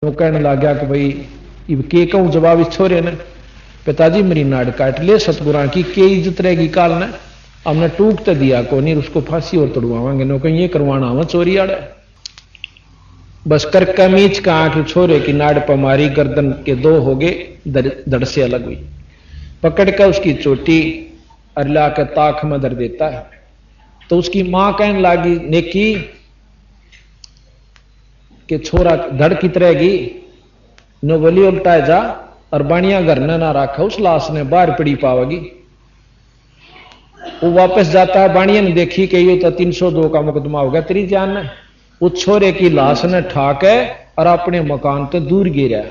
वो कहने लग गया कि भाई इब के कहूं जवाब इस छोरे ने, पिताजी मेरी नाड़ काट ले सतगुरा की के इज्जत रहेगी काल ने, हमने टूक तो दिया को नहीं, उसको फांसी और तोड़वाएंगे नो कहीं ये करवाना हमें चोरी आड़ा। बस कर कमीज का आंख छोरे की नाड़ पर मारी, गर्दन के दो हो गए, धड़ से अलग हुई, पकड़ कर उसकी चोटी अरला के ताक में धर देता है। तो उसकी मां कहने लगी नेकी कि छोरा धड़ कित रहेगी, नो बोली उल्टा जा और बाणिया घर ने ना रखा, उस लाश ने बाहर पड़ी पावेगी। वो वापस जाता है, बाणिया ने देखी कि ये तो 302 का मुकदमा हो गया तेरी जान ने, उस छोरे की लाश ने ठाक है और अपने मकान तो दूर गिरा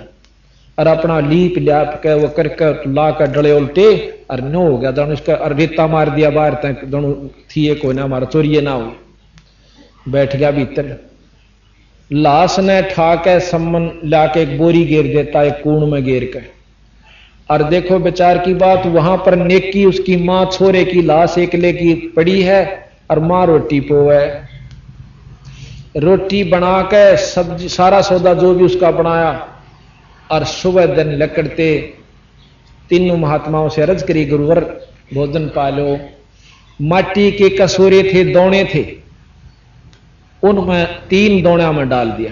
और अपना लीप ल्याप के वो करके ला कर डले उल्टे और नो हो गया दोनों इसका, और रेता मार दिया बाहर तक, दोनों थी कोई ना हमारा चोरिए ना हो, बैठ गया भीतर। लाश ने ठाक है सम्मन लाके एक बोरी घेर देता है, कूण में घेर के, और देखो बेचार की बात, वहां पर नेकी उसकी मां छोरे की लाश एकले की पड़ी है और मां रोटी पोवे, रोटी बना के सब्जी सारा सौदा जो भी उसका बनाया, और सुबह दिन लकड़ते तीनों महात्माओं से अर्ज करी गुरुवर भोजन पालो। माटी के कसूरे थे, दौने थे, उनमें 3 दौड़ा में डाल दिया।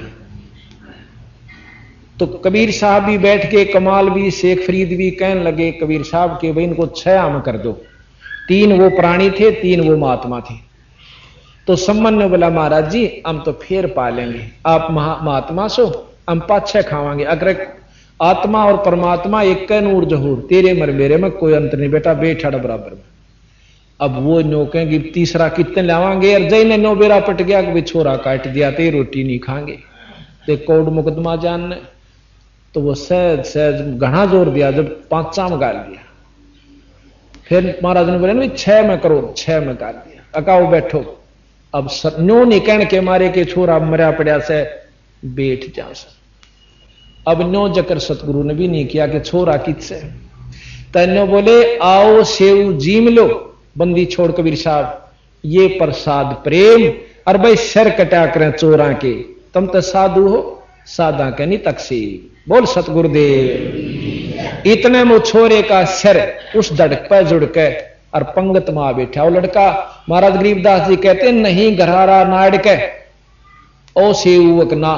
तो कबीर साहब भी बैठ के, कमाल भी, शेख फरीद भी कहने लगे कबीर साहब के भाई इनको 6 आम कर दो, 3 वो प्राणी थे, 3 वो महात्मा थे। तो सम्मन ने बोला महाराज जी हम तो फिर पालेंगे, आप महात्मा सो हम 5-6 खावांगे, अगर आत्मा और परमात्मा एक नूर जहूर, तेरे मर मेरे में कोई अंतर नहीं बेटा, बेठाड़ बराबर में। अब वो नो कहेंगे तीसरा कितने लावांगे, और जय ने नो बेरा पट गया कि छोरा काट दिया ते रोटी नहीं खाएंगे, ते कोर्ट मुकदमा जानने। तो वो सहज सहज घना जोर दिया, जब 5 में गाल दिया, फिर महाराज ने बोले 6 में करो, 6 में गाल दिया, अकाओ बैठो। अब नो नहीं कहने के मारे के छोरा मरा पड़ा से बैठ जा सर। अब नो जकर सतगुरु ने भी नहीं किया कि छोरा किससे, तन्नो बोले आओ सेव जीम लो, बंदी छोड़ कबीर साहब ये प्रसाद प्रेम, और भाई सर कटा करें चोरा के, तुम तो साधु हो सादा के नहीं तकसी, बोल सतगुरुदेव। इतने में छोरे का सर उस धड़क पर जुड़ के और पंगत में आ बैठा। वो लड़का महाराज गरीबदास जी कहते नहीं घरारा नाड़ के ओ सेवक ना,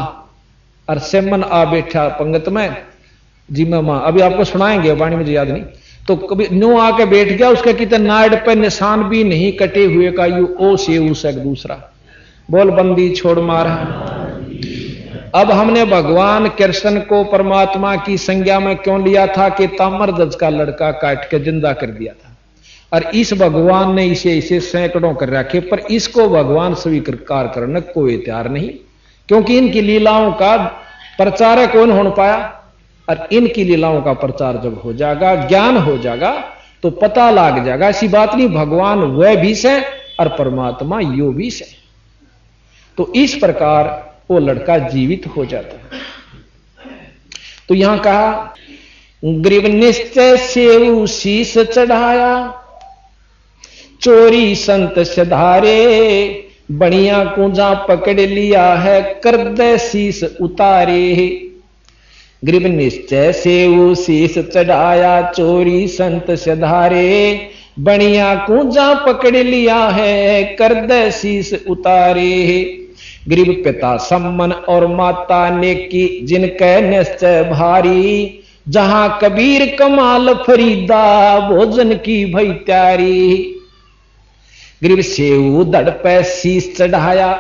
और सेमन आ बैठा पंगत में जी मैं मां, अभी आपको सुनाएंगे वाणी मुझे याद नहीं। तो कभी नो आके बैठ गया, उसके कितने नाड़ पे निशान भी नहीं कटे हुए का, यू ओ से उस एक दूसरा, बोल बंदी छोड़ मारा। अब हमने भगवान कृष्ण को परमात्मा की संज्ञा में क्यों लिया था कि ताम्रध्वज का लड़का काट के जिंदा कर दिया था, और इस भगवान ने इसे सैकड़ों कर रखे, पर इसको भगवान स्वीकार करने कोई तैयार नहीं, क्योंकि इनकी लीलाओं का प्रचारक कौन हो पाया, और इनकी लीलाओं का प्रचार जब हो जाएगा, ज्ञान हो जाएगा, तो पता लग जाएगा ऐसी बात नहीं भगवान वह भी से और परमात्मा यो भी से। तो इस प्रकार वो लड़का जीवित हो जाता है। तो यहां कहा ग्रीव निश्चय से शीश चढ़ाया, चोरी संत सधारे, बणिया कुंजा पकड़ लिया है, कर दे शीश उतारे। ग्रीव निश्चय से वो शीश चढ़ाया, चोरी संत सधारे, बणिया कुंजा पकड़ लिया है, कर दे शीश उतारे। ग्रीव पिता सम्मन और माता नेकी, जिनके निश्चय भारी, जहां कबीर कमाल फरीदा, भोजन की भई त्यारी। ग्रीव सेऊ धड़ पे शीश चढ़ाया,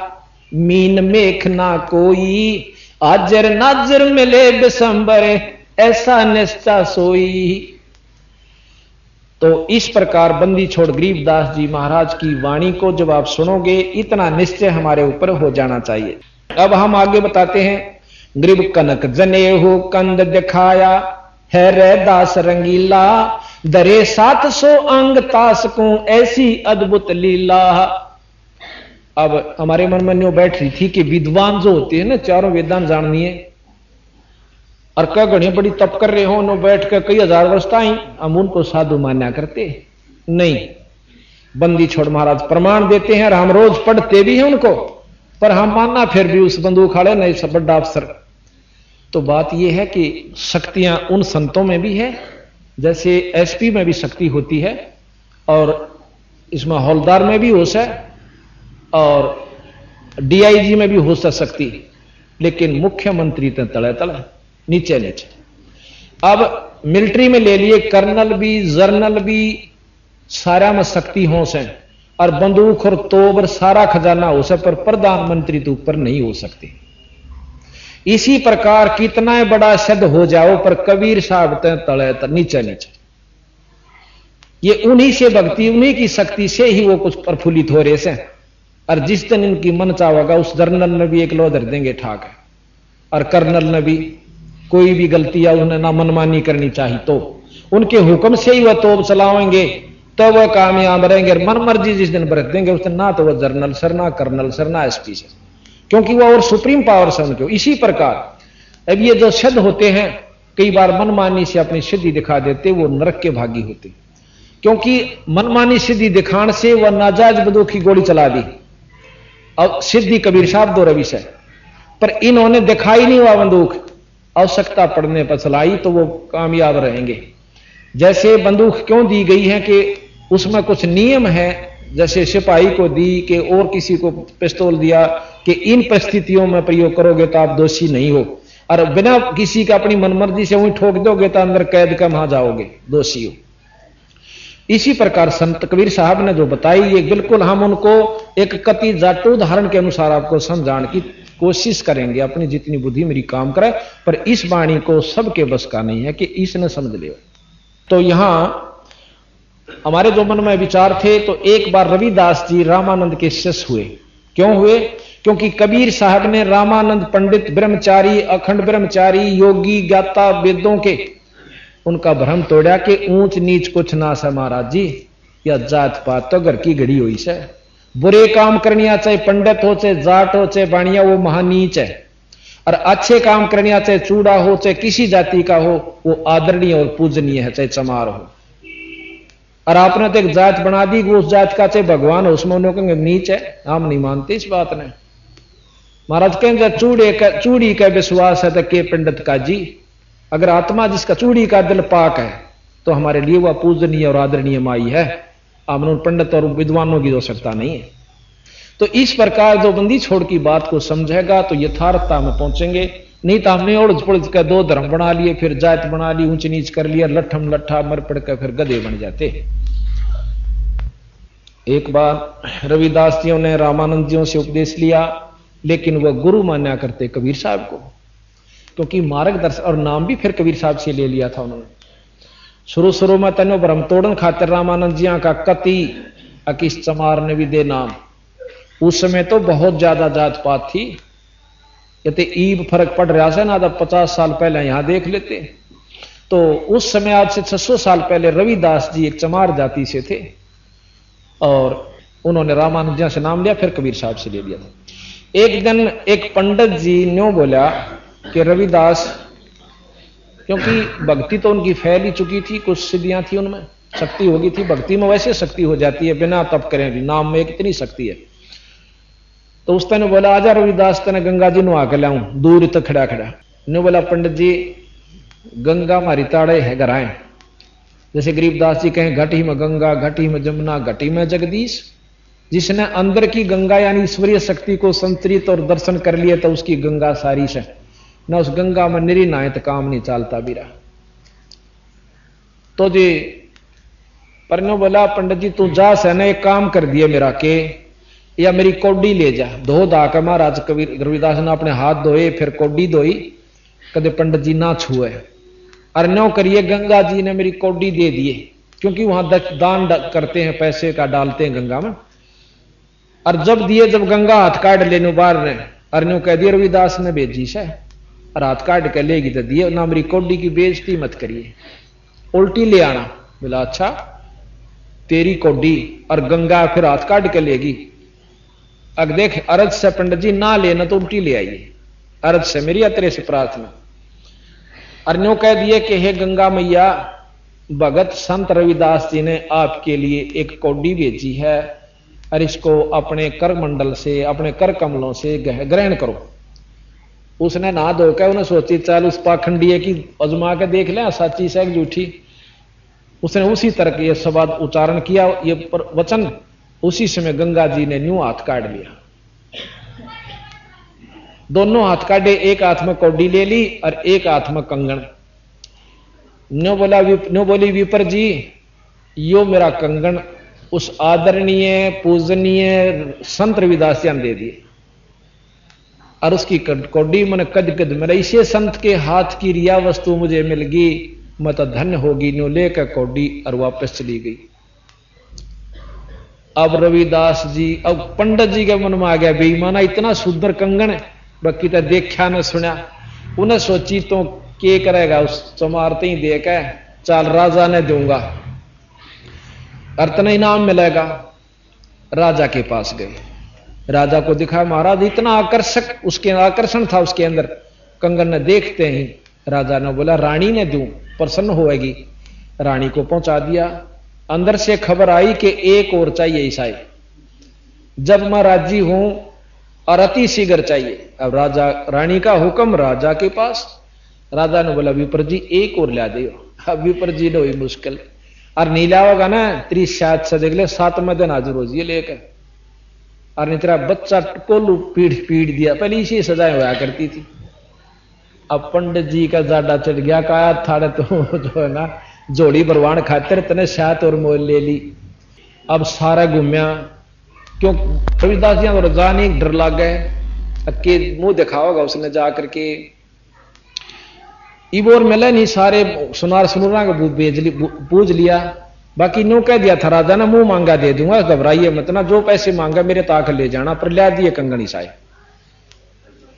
मीन मेख ना कोई, आजर नाजर मिले बिसंबर, ऐसा निश्चय सोई। तो इस प्रकार बंदी छोड़ गरीबदास जी महाराज की वाणी को जब आप सुनोगे, इतना निश्चय हमारे ऊपर हो जाना चाहिए। अब हम आगे बताते हैं। ग्रीब कनक जने हो कंद दिखाया, है रे दास रंगीला, दरे 700 अंग तास को, ऐसी अद्भुत लीला। अब हमारे मन में न्यू बैठ रही थी कि विद्वान जो होते हैं ना, चारों वेदांत जाननी है, और क्या घड़ी बड़ी तप कर रहे हो, नो बैठ कर कई हजार वर्ष ताई हम उनको साधु मान्या करते नहीं। बंदी छोड़ महाराज प्रमाण देते हैं, और हम रोज पढ़ते भी हैं उनको, पर हम मानना फिर भी उस बंदूक खाड़े नहीं सब बड़ा अफसर। तो बात यह है कि शक्तियां उन संतों में भी है, जैसे एसपी में भी शक्ति होती है और इसमें हौलदार में भी होश है और डीआईजी में भी होश है शक्ति, लेकिन मुख्यमंत्री तो तले तले नीचे नीचे। अब मिलिट्री में ले लिए कर्नल भी जर्नल भी सारा में शक्ति होश है और बंदूक और तोप और सारा खजाना हो सकता, पर प्रधानमंत्री तो ऊपर नहीं हो सकते। इसी प्रकार कितना बड़ा सिद्ध हो जाओ पर कबीर साहब तले नीचे नीचे। ये उन्हीं से भक्ति, उन्हीं की शक्ति से ही वो कुछ प्रफुल्लित हो रहे से। और जिस दिन इनकी मन चाहेगा उस जर्नल ने भी एक लो धर देंगे ठाक है, और कर्नल ने भी कोई भी गलती या उन्हें ना मनमानी करनी चाहिए तो उनके हुक्म से ही वह तोप चलाएंगे तो वह कामयाब रहेंगे। मन मर्जी जिस दिन बरत देंगे उस दिन ना तो वह जर्नल सर, ना कर्नल सर, ना एसपी सर, क्योंकि वह और सुप्रीम पावर से उनके। इसी प्रकार अब ये जो सिद्ध होते हैं कई बार मनमानी से अपनी सिद्धि दिखा देते, वो नरक के भागी होते, क्योंकि मनमानी सिद्धि दिखाने से वह नाजायज बंदूक की गोली चला दी। अब सिद्धि कबीर साहब दो रवि से, पर इन्होंने दिखाई नहीं हुआ बंदूक, आवश्यकता पड़ने पर चलाई तो वो कामयाब रहेंगे। जैसे बंदूक क्यों दी गई है कि उसमें कुछ नियम है, जैसे सिपाही को दी कि और किसी को पिस्तौल दिया कि इन परिस्थितियों में प्रयोग करोगे तो आप दोषी नहीं हो, और बिना किसी का अपनी मनमर्जी से वहीं ठोक दोगे तो अंदर कैद का वहां जाओगे, दोषी हो। इसी प्रकार संत कबीर साहब ने जो बताई ये बिल्कुल हम उनको एक कति जाटू उदाहरण के अनुसार आपको समझाने की कोशिश करेंगे, अपनी जितनी बुद्धि मेरी काम करे, पर इस वाणी को सबके बस का नहीं है कि इसने समझ लियो। तो यहां हमारे जो मन में विचार थे, तो एक बार रविदास जी रामानंद के शिष्य हुए। क्यों हुए? क्योंकि कबीर साहब ने रामानंद पंडित ब्रह्मचारी, अखंड ब्रह्मचारी, योगी, ज्ञाता वेदों के उनका भ्रम तोड़ा कि ऊंच नीच कुछ ना सा महाराज जी, या जात पात तो घर की घड़ी हुई से, बुरे काम करनिया चाहे पंडित हो चाहे जाट हो चाहे बाणिया, वो महानीच है, और अच्छे काम करनिया चाहे चूड़ा हो चाहे किसी जाति का हो वो आदरणीय और पूजनीय है, चाहे चमार हो। और आपने तो एक जात बना दी वो उस जात का चाहे भगवान हो, उसमें उन्होंने कहेंगे नीच है, हम नहीं मानते इस बात ने। महाराज कहेंगे चूड़ी का विश्वास है तो के पंडित का जी, अगर आत्मा जिसका चूड़ी का दिल पाक है तो हमारे लिए वह पूजनीय और आदरणीय माई है, हमने पंडित और विद्वानों की आवश्यकता नहीं है। तो इस प्रकार जो बंदी छोड़ की बात को समझेगा तो यथार्थता में पहुंचेंगे, नहीं तो हमने उड़ज पुड़ज कर दो धर्म बना लिए, फिर जात बना ली, ऊंच नीच कर लिया, लट्ठम लट्ठा मर पड़ कर फिर गधे बन जाते। एक बार रविदास जियों ने रामानंद जियों से उपदेश लिया, लेकिन वह गुरु मान्या करते कबीर साहब को, क्योंकि मार्गदर्शन और नाम भी फिर कबीर साहब से ले लिया था उन्होंने। शुरू में तनो भ्रम तोड़न खातिर रामानंद जिया का कति अकिस चमार ने भी दे नाम। उस समय तो बहुत ज्यादा जात पात थी, यते ईब फर्क पड़ रहा है ना, तो 50 साल पहले यहां देख लेते। तो उस समय आज से 600 साल पहले रविदास जी एक चमार जाति से थे और उन्होंने रामानंद जिया से नाम लिया, फिर कबीर साहब से ले लिया था। एक दिन एक पंडित जी ने बोला कि रविदास, क्योंकि भक्ति तो उनकी फैल ही चुकी थी, कुछ सिद्धियां थी उनमें, शक्ति होगी थी, भक्ति में वैसे शक्ति हो जाती है बिना तप करें भी, नाम में कितनी शक्ति है। तो उस तने बोला आजा रविदास तने गंगा जी नुआ के लाऊं, दूर तक खड़ा खड़ा ने बोला पंडित जी गंगा हमारी ताड़े है गराए, जैसे गरीबदास जी कहें घटी में गंगा, घटी में जमुना, घटी में जगदीश। जिसने अंदर की गंगा यानी ईश्वरीय शक्ति को संतरित और दर्शन कर लिया तो उसकी गंगा सारी से ना, उस गंगा में निरी नाए तो काम नहीं चलता बीरा। तो जी परनो बोला पंडित जी तू जा से ना एक काम कर दिया मेरा के, या मेरी कौडी ले जा। धो धा के महाराज कबीर रविदास ने अपने हाथ धोए, फिर कौडी धोई, कदे पंडित जी ना छुए। और न्यों करिए गंगा जी ने मेरी कौडी दे दिए, क्योंकि वहां दान करते हैं, पैसे का डालते हैं गंगा में। और जब दिए, जब गंगा हाथ काट लेने बार ने, और न्यों कह दिया रविदास ने भेजी से, और हाथ काट के लेगी तो दिए ना, मेरी कौडी की बेइज्जती मत करिए, उल्टी ले आना। बोला अच्छा तेरी कौडी और गंगा फिर हाथ काट के लेगी। अब देख अरज से पंडित जी ना लेना तो उल्टी ले आइए, अरज से मेरी अतरे से प्रार्थना। अर्न्यों कह दिए कि हे गंगा मैया, भगत संत रविदास जी ने आपके लिए एक कौडी भेजी है और इसको अपने कर मंडल से, अपने कर कमलों से ग्रहण करो। उसने नहा धोकर उन्हें सोची चल उस पाखंडी की अजमा के देख ले सच्ची से झूठी। उसने उसी तरह ये शब्द उच्चारण किया, ये वचन। उसी समय गंगा जी ने न्यू हाथ काट लिया, दोनों हाथ काटे, एक हाथ में कौडी ले ली और एक हाथ में कंगन। नो बोली विपर जी यो मेरा कंगन उस आदरणीय पूजनीय संत रविदास जी ने दे दिए और उसकी कौडी मन कद कद मेरा इसे संत के हाथ की रिया वस्तु मुझे मिल गई, मैं तो धन्य होगी। नो लेकर कौडी और वापस चली गई। अब रविदास जी, अब पंडित जी के मन में आ गया बेईमाना इतना सुंदर कंगन बाकी तो देखा न सुना। उन्हें सोची तो के करेगा, उस चमारते ही देकर चाल राजा ने दूंगा अर्तना इनाम मिलेगा। राजा के पास गए, राजा को दिखा महाराज इतना आकर्षक उसके आकर्षण था उसके अंदर कंगन ने। देखते ही राजा ने बोला रानी ने दूं, प्रसन्न होएगी। रानी को पहुंचा दिया। अंदर से खबर आई कि एक और चाहिए ईसाई, जब मैं राजी हूं और अति शीघ्र चाहिए। अब राजा रानी का हुक्म राजा के पास। राजा ने बोला विपर जी एक और ला दियो। अब विपर जी ने हुई मुश्किल, और नहीं लाओगा ना तेरी शायद से देख ले 7वें दिन हाजिर हो जी लेकर। और नहीं तेरा बच्चा कोल्लू पीड़ दिया। पहले इसी सजाएं हुआ करती थी। अब पंडित जी का जाडा चढ़ गया, कहा थाड़े तो जो है ना जोड़ी बरवान खातिर तने शायद और मोल ले ली। अब सारा घूमया, क्यों रविदास जी और जानी डर लग गए कि मुंह दिखाओगा उसने जा करके। इबोर मिले नहीं, सारे सुनार सुनूरा को पूज लिया। बाकी न्यू कह दिया था राजा ने मुंह मांगा दे दूंगा, घबराइए मत ना, जो पैसे मांगा मेरे ताक ले जाना। पर लिया दिए कंगनी साए,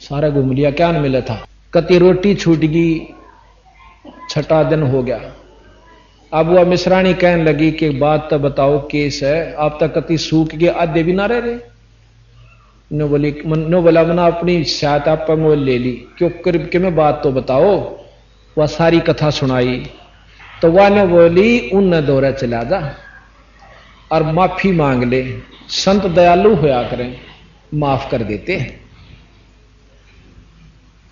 सारा घूम लिया, क्या न मिला था। कति रोटी छूट गई, 6ठा दिन हो गया। अब वह मिश्राणी कहने लगी कि बात तो बताओ केस है, आप तक कति सूख गए आधे भी ना रहे। नो बोला मना अपनी शायद आप मोल ले ली, क्यों करीब के में बात तो बताओ। वह सारी कथा सुनाई तो वह ने बोली उन दौरे चला जा और माफी मांग ले, संत दयालु होया करें, माफ कर देते।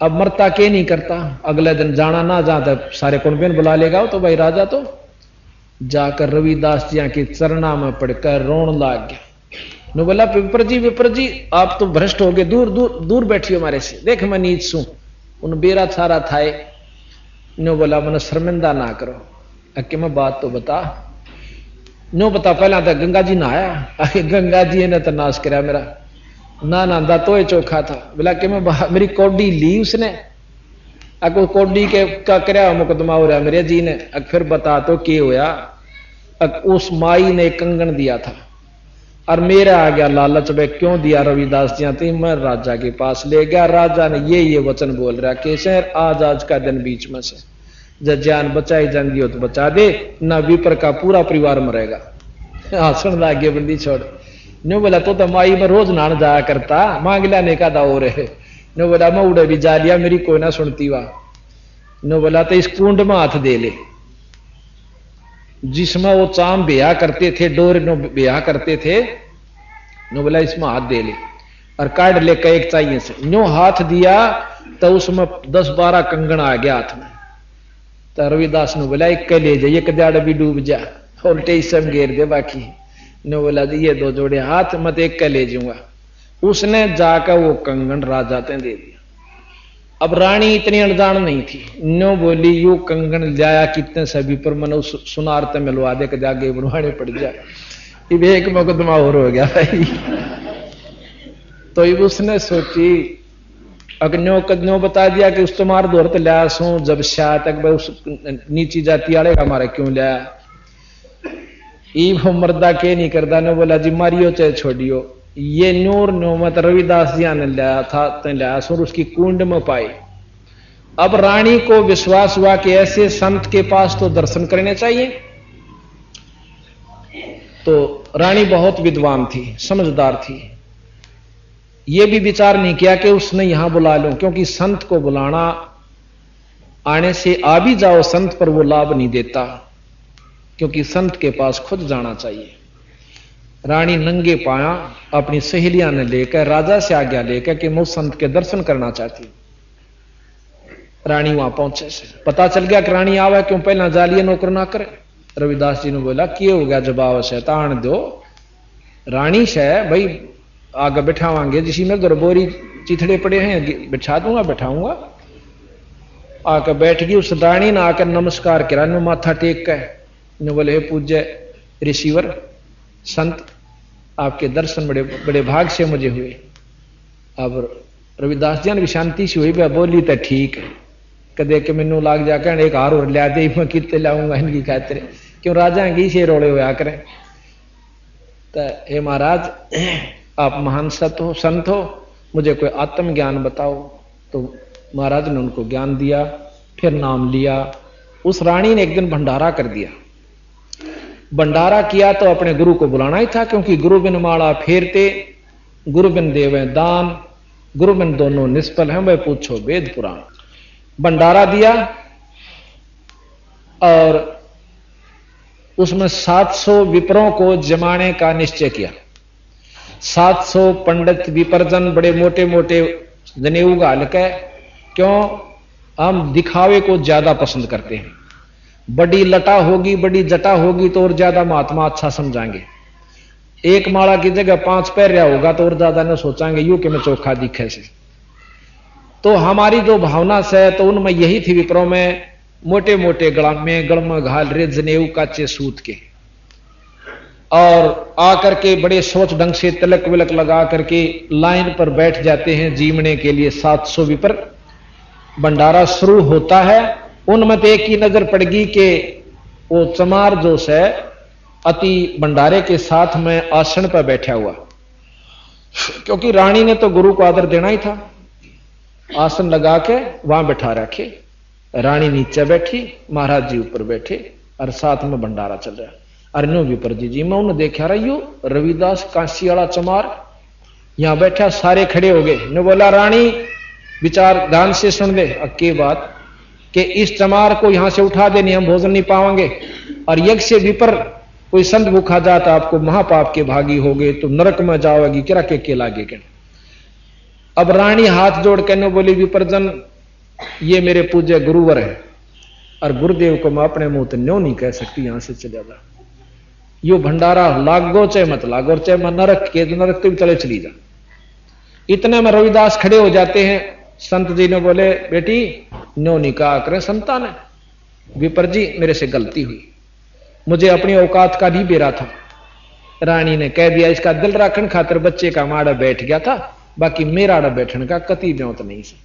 अब मरता के नहीं करता, अगले दिन जाना ना जाता सारे कुंबेन बुला लेगा। तो भाई राजा तो जाकर रविदास जी के चरणा में पड़कर रोन लाग गया। नो बोला विपर जी आप तो भ्रष्ट हो गए, दूर दूर दूर बैठियो हमारे से, देख मैं नीच सू। उन बेरा छारा थाए। नो बोला मन शर्मिंदा ना करो, अके मैं बात तो बता। नो बता पहला तो गंगा जी नहाया। गंगा जी ने तो नाश कराया मेरा, ना नहांदा तो ये चौखा था। बोला कि मैं मेरी कौडी ली उसने, अको कौडी के का कराया मुकदमा हो रहा मेरे जी ने। फिर बता तो के होया। उस माई ने कंगन दिया था और मेरा आ गया लालच में, क्यों दिया रविदास जी थी, मैं राजा के पास ले गया। राजा ने ये वचन बोल रहा कि सर आज का दिन बीच में से जब जान बचाई जाएंगी हो तो बचा दे, ना विपर का पूरा परिवार मरेगा। सुन लागे बंदी छोड़। नो बोला तो माई में रोज नहान जाया करता, मांग लाने का दाव रहे। नो बोला मैं उड़े भी जा लिया, मेरी कोई ना सुनती वा। नो बोला तो इस कुंड में हाथ दे ले जिसमें वो चाम ब्याह करते थे, डोर नो ब्याह करते थे। नो बोला इसमें हाथ दे ले और काट ले एक चाहिए से। नो हाथ दिया तो उसमें 10-12 कंगन आ गया हाथ में। तो रविदास ने बोला एक ले जाइए, कदाड़ भी डूब जा, उल्टे सब घेर दे बाकी। नो बोला ये 2 जोड़े हाथ मत एक का ले जाऊंगा। उसने जाकर वो कंगन राजा ते दे दिया। अब रानी इतनी अनजान नहीं थी। नो बोली यू कंगन लाया कितने सभी पर मन सुनार ते मिलवा दे, के आगे बनवाने पड़ जाए। इब एक मुकदमा और हो गया भाई। तो इब उसने सोची अग्नो बता दिया कि उस तुम्हारे दौर तो लिया सू, जब शायद तक उस नीची जाति वाले का हमारा क्यों लिया। इब मर्दा के नहीं करता। ने बोला जी मारियो चाहे छोड़ियो, ये नूर नोमत रविदास जी ने लाया था, लाया सो उसकी कुंड में पाई। अब रानी को विश्वास हुआ कि ऐसे संत के पास तो दर्शन करने चाहिए। तो रानी बहुत विद्वान थी, समझदार थी। यह भी विचार नहीं किया कि उसने यहां बुला लूं, क्योंकि संत को बुलाना आने से आ भी जाओ संत पर वो लाभ नहीं देता, क्योंकि संत के पास खुद जाना चाहिए। रानी नंगे पाया अपनी सहेलियां ने लेकर राजा से आज्ञा लेकर कि मैं संत के दर्शन करना चाहती। रानी वहां पहुंचे से पता चल गया कि रानी आवे क्यों पहला जालिए नौकर ना करे। रविदास जी ने बोला कि हो गया जवाब शैतान दो रानी से भाई आगे बैठावांगे जिसी में गरबोरी चिथड़े पड़े हैं बिठा दूंगा बैठाऊंगा। आकर बैठ गई उस रानी ने आकर नमस्कार करा ने माथा टेक कर बोले हे पूज्य ऋषिवर संत आपके दर्शन बड़े बड़े भाग से मुझे हुए। अब रविदास जी ने भी शांति से हुई बोली तो ठीक है कदे के मैनू लाग जाकर एक हार और लिया दे मैं कितने लाऊंगा इनकी खातिर क्यों राजा की से रोड़े हुआ करें। तो हे महाराज आप महान संत हो मुझे कोई आत्मज्ञान बताओ। तो महाराज ने उनको ज्ञान दिया फिर नाम लिया। उस रानी ने एक दिन भंडारा कर दिया। भंडारा किया तो अपने गुरु को बुलाना ही था क्योंकि गुरु बिन माला फेरते गुरु बिन देवे दान गुरु बिन दोनों निष्फल हैं वह पूछो वेद पुराण। भंडारा दिया और उसमें 700 विप्रों को जमाने का निश्चय किया। 700 पंडित विपर्जन बड़े मोटे मोटे जनेऊ गाल के क्यों हम दिखावे को ज्यादा पसंद करते हैं। बड़ी लटा होगी बड़ी जटा होगी तो और ज्यादा महात्मा अच्छा समझाएंगे। एक माला की जगह 5 पैरिया होगा तो और ज्यादा न सोचाएंगे यू कि मैं चोखा दिखे से। तो हमारी जो भावना से तो उनमें यही थी विप्रों में मोटे मोटे गड़ घाल रे जनेऊ काचे सूत के और आकर के बड़े सोच ढंग से तिलक विलक लगा करके लाइन पर बैठ जाते हैं जीवने के लिए 700 विपर। भंडारा शुरू होता है उनमें तो एक ही नजर पड़गी कि वो चमार जो से अति भंडारे के साथ में आसन पर बैठा हुआ क्योंकि रानी ने तो गुरु को आदर देना ही था। आसन लगा के वहां बैठा रखे रानी नीचे बैठी महाराज जी ऊपर बैठे और साथ में भंडारा चल रहा। अरे विपर जी मैं उन्हें देखा रही हूं रविदास काशी वाला चमार यहां बैठा सारे खड़े हो गए। ने बोला रानी विचार ध्यान से सुन दे अक्की बात कि इस चमार को यहां से उठा देनी हम भोजन नहीं पाएंगे और यज्ञ से विपर कोई संत भूखा जाता आपको महापाप के भागी हो गए तो नरक में जाओगी किरा के लागे के। अब रानी हाथ जोड़ के न बोली विपरजन ये मेरे पूज्य गुरुवर है और गुरुदेव को मैं अपने मुंह तो न्यों नहीं कह सकती यहां से चले जा। यो भंडारा लागो चाहे मत लागो चाहे मैं नरक के नरक तो भी चले चली जा। इतने में रविदास खड़े हो जाते हैं। संत जी ने बोले बेटी न्यों नहीं कहा करें संतान है विपर जी मेरे से गलती हुई मुझे अपनी औकात का नहीं बेरा था। रानी ने कह दिया इसका दिल रखन खातिर बच्चे का माड़ा बैठ गया था बाकी मेरा आड़ा बैठने का कति ब्योत नहीं से।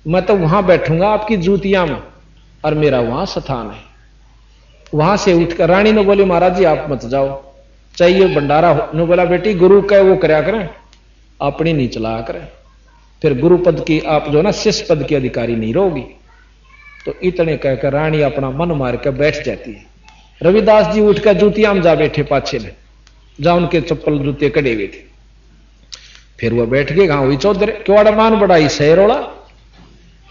मैं तो वहां बैठूंगा आपकी जूतियां में और मेरा वहां स्थान है। वहां से उठकर रानी ने बोली महाराज जी आप मत जाओ चाहिए भंडारा ने बोला बेटी गुरु का वो करया करें अपनी नहीं चलाया करें फिर गुरु पद की आप जो ना शिष्य पद की अधिकारी नहीं रहोगी। तो इतने कहकर रानी अपना मन मार कर बैठ जाती है। रविदास जी उठकर जूतियां में जा बैठे पाछे में जहां उनके चप्पल जूते कड़े हुए थे। फिर वह बैठ गए गांव हुई चौधरी क्यों मान बढ़ाई सहरोड़ा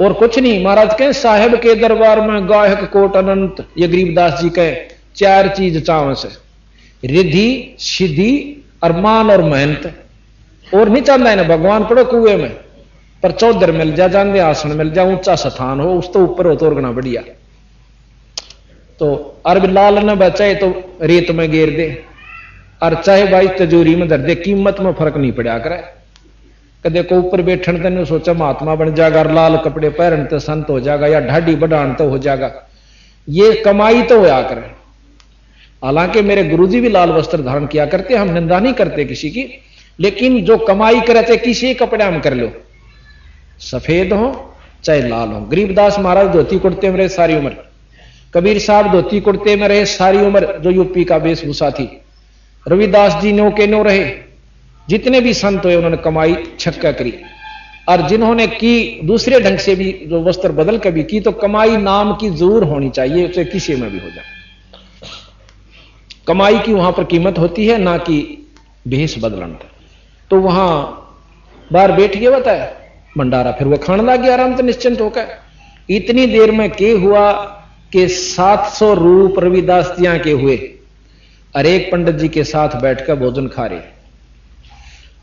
और कुछ नहीं। महाराज कहे साहेब के दरबार में गायक कोट अनंत ये गरीबदास जी कहे 4 चीज चाव से रिद्धि सिद्धि और मान और मेहनत और नहीं चाहता है ना भगवान पड़ो कुएं में पर चौधर मिल जा जाने आसन मिल जा ऊंचा स्थान हो उस तो ऊपर हो तो और गना बढ़िया। तो अरब लाल न बचाए तो रेत में गेर दे और चाहे भाई तजूरी में धर दे कीमत में फर्क नहीं पड़ा करे। कदे को ऊपर बैठन तेने सोचा महात्मा बन जाएगा लाल कपड़े पहन तो संत हो जाएगा या ढाडी बढ़ान तो हो जाएगा ये कमाई तो होया करे। हालांकि मेरे गुरुजी भी लाल वस्त्र धारण किया करते हम निंदा नहीं करते किसी की लेकिन जो कमाई करते किसी कपड़े हम कर लो सफेद हो चाहे लाल हो। गरीबदास महाराज धोती कुर्ते में रहे सारी उम्र। कबीर साहब धोती कुर्ते में रहे सारी उम्र जो यूपी का वेशभूषा थी। रविदास जी नो के नो रहे। जितने भी संत हुए उन्होंने कमाई छक्का करी और जिन्होंने की दूसरे ढंग से भी जो वस्त्र बदल कर भी की तो कमाई नाम की जरूर होनी चाहिए उसे किसी में भी हो जाए। कमाई की वहां पर कीमत होती है ना कि भेष बदलन। तो वहां बाहर बैठ गया बताया भंडारा फिर वह खाने लग गया आराम से निश्चिंत होकर। इतनी देर में के हुआ कि 700 रूप रविदास जिया के हुए और एक पंडित जी के साथ बैठकर भोजन खा रहे।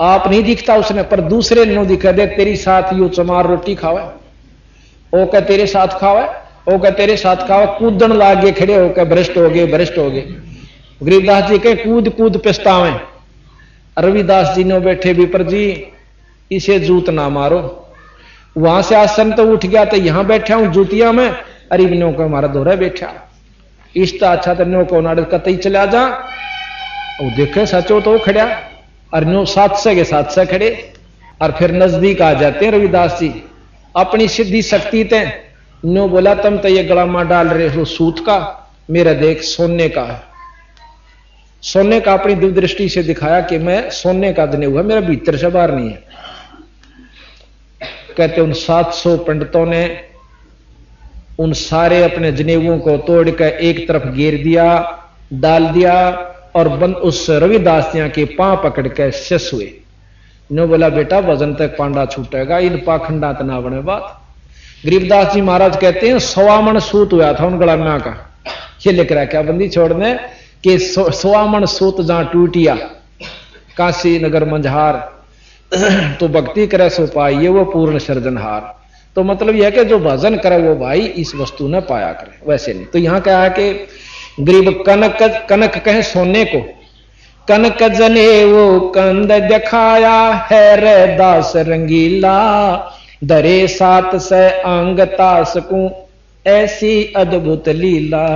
आप नहीं दिखता उसने पर दूसरे ने दिखा दे तेरी साथ यू चमार रोटी खावे ओ कह तेरे साथ खावे, ओ कह तेरे साथ खावे, कूदन लाग गए, खड़े होकर भ्रष्ट हो गए, भ्रष्ट हो गए। गरीबदास जी के कूद कूद पछतावे। रविदास जी ने बैठे विपर जी इसे जूत ना मारो। वहां से आसन तो उठ गया, तो यहां बैठा हूं जूतिया में, अरे नो को हमारा दोहरा बैठा इष्टा अच्छा तो नो को नाड़ कतई चला जा। वो देखे सचो तो खड़ा, और नो 700 के 700 खड़े, और फिर नजदीक आ जाते हैं रविदास जी अपनी सिद्धि शक्ति ते। नो बोला तुम तो ये गलामा डाल रहे हो सूत का, मेरा देख सोने का है। सोने का अपनी दूरदृष्टि से दिखाया कि मैं सोने का दने हुआ, मेरा भीतर से बाहर नहीं है। कहते उन 700 पंडितों ने उन सारे अपने जनेवों को तोड़कर एक तरफ घेर दिया, डाल दिया, और बंद उस रविदास जी के पांव पकड़ कर शस हुए। नो बोला बेटा वजन तक पांडा छूटेगा, इन पाखंडा तना बने बात। गरीबदास जी महाराज कहते हैं 100 मन सूत हुआ था उन गलाम्या का। ये लिख रहा क्या बंदी छोड़ने कि 100 मन सूत जहां टूटिया काशी नगर मंझार, तो भक्ति करे सो पाइए वो पूर्ण सर्जनहार। तो मतलब यह कि जो भजन करे वो भाई इस वस्तु ने पाया करे, वैसे नहीं। तो यहां क्या है कि गरीब कनक कनक कहे सोने को, कनक जने वो कंद दिखाया है रे दास रंगीला, दरे 700 अंग तास को ऐसी अद्भुत लीला।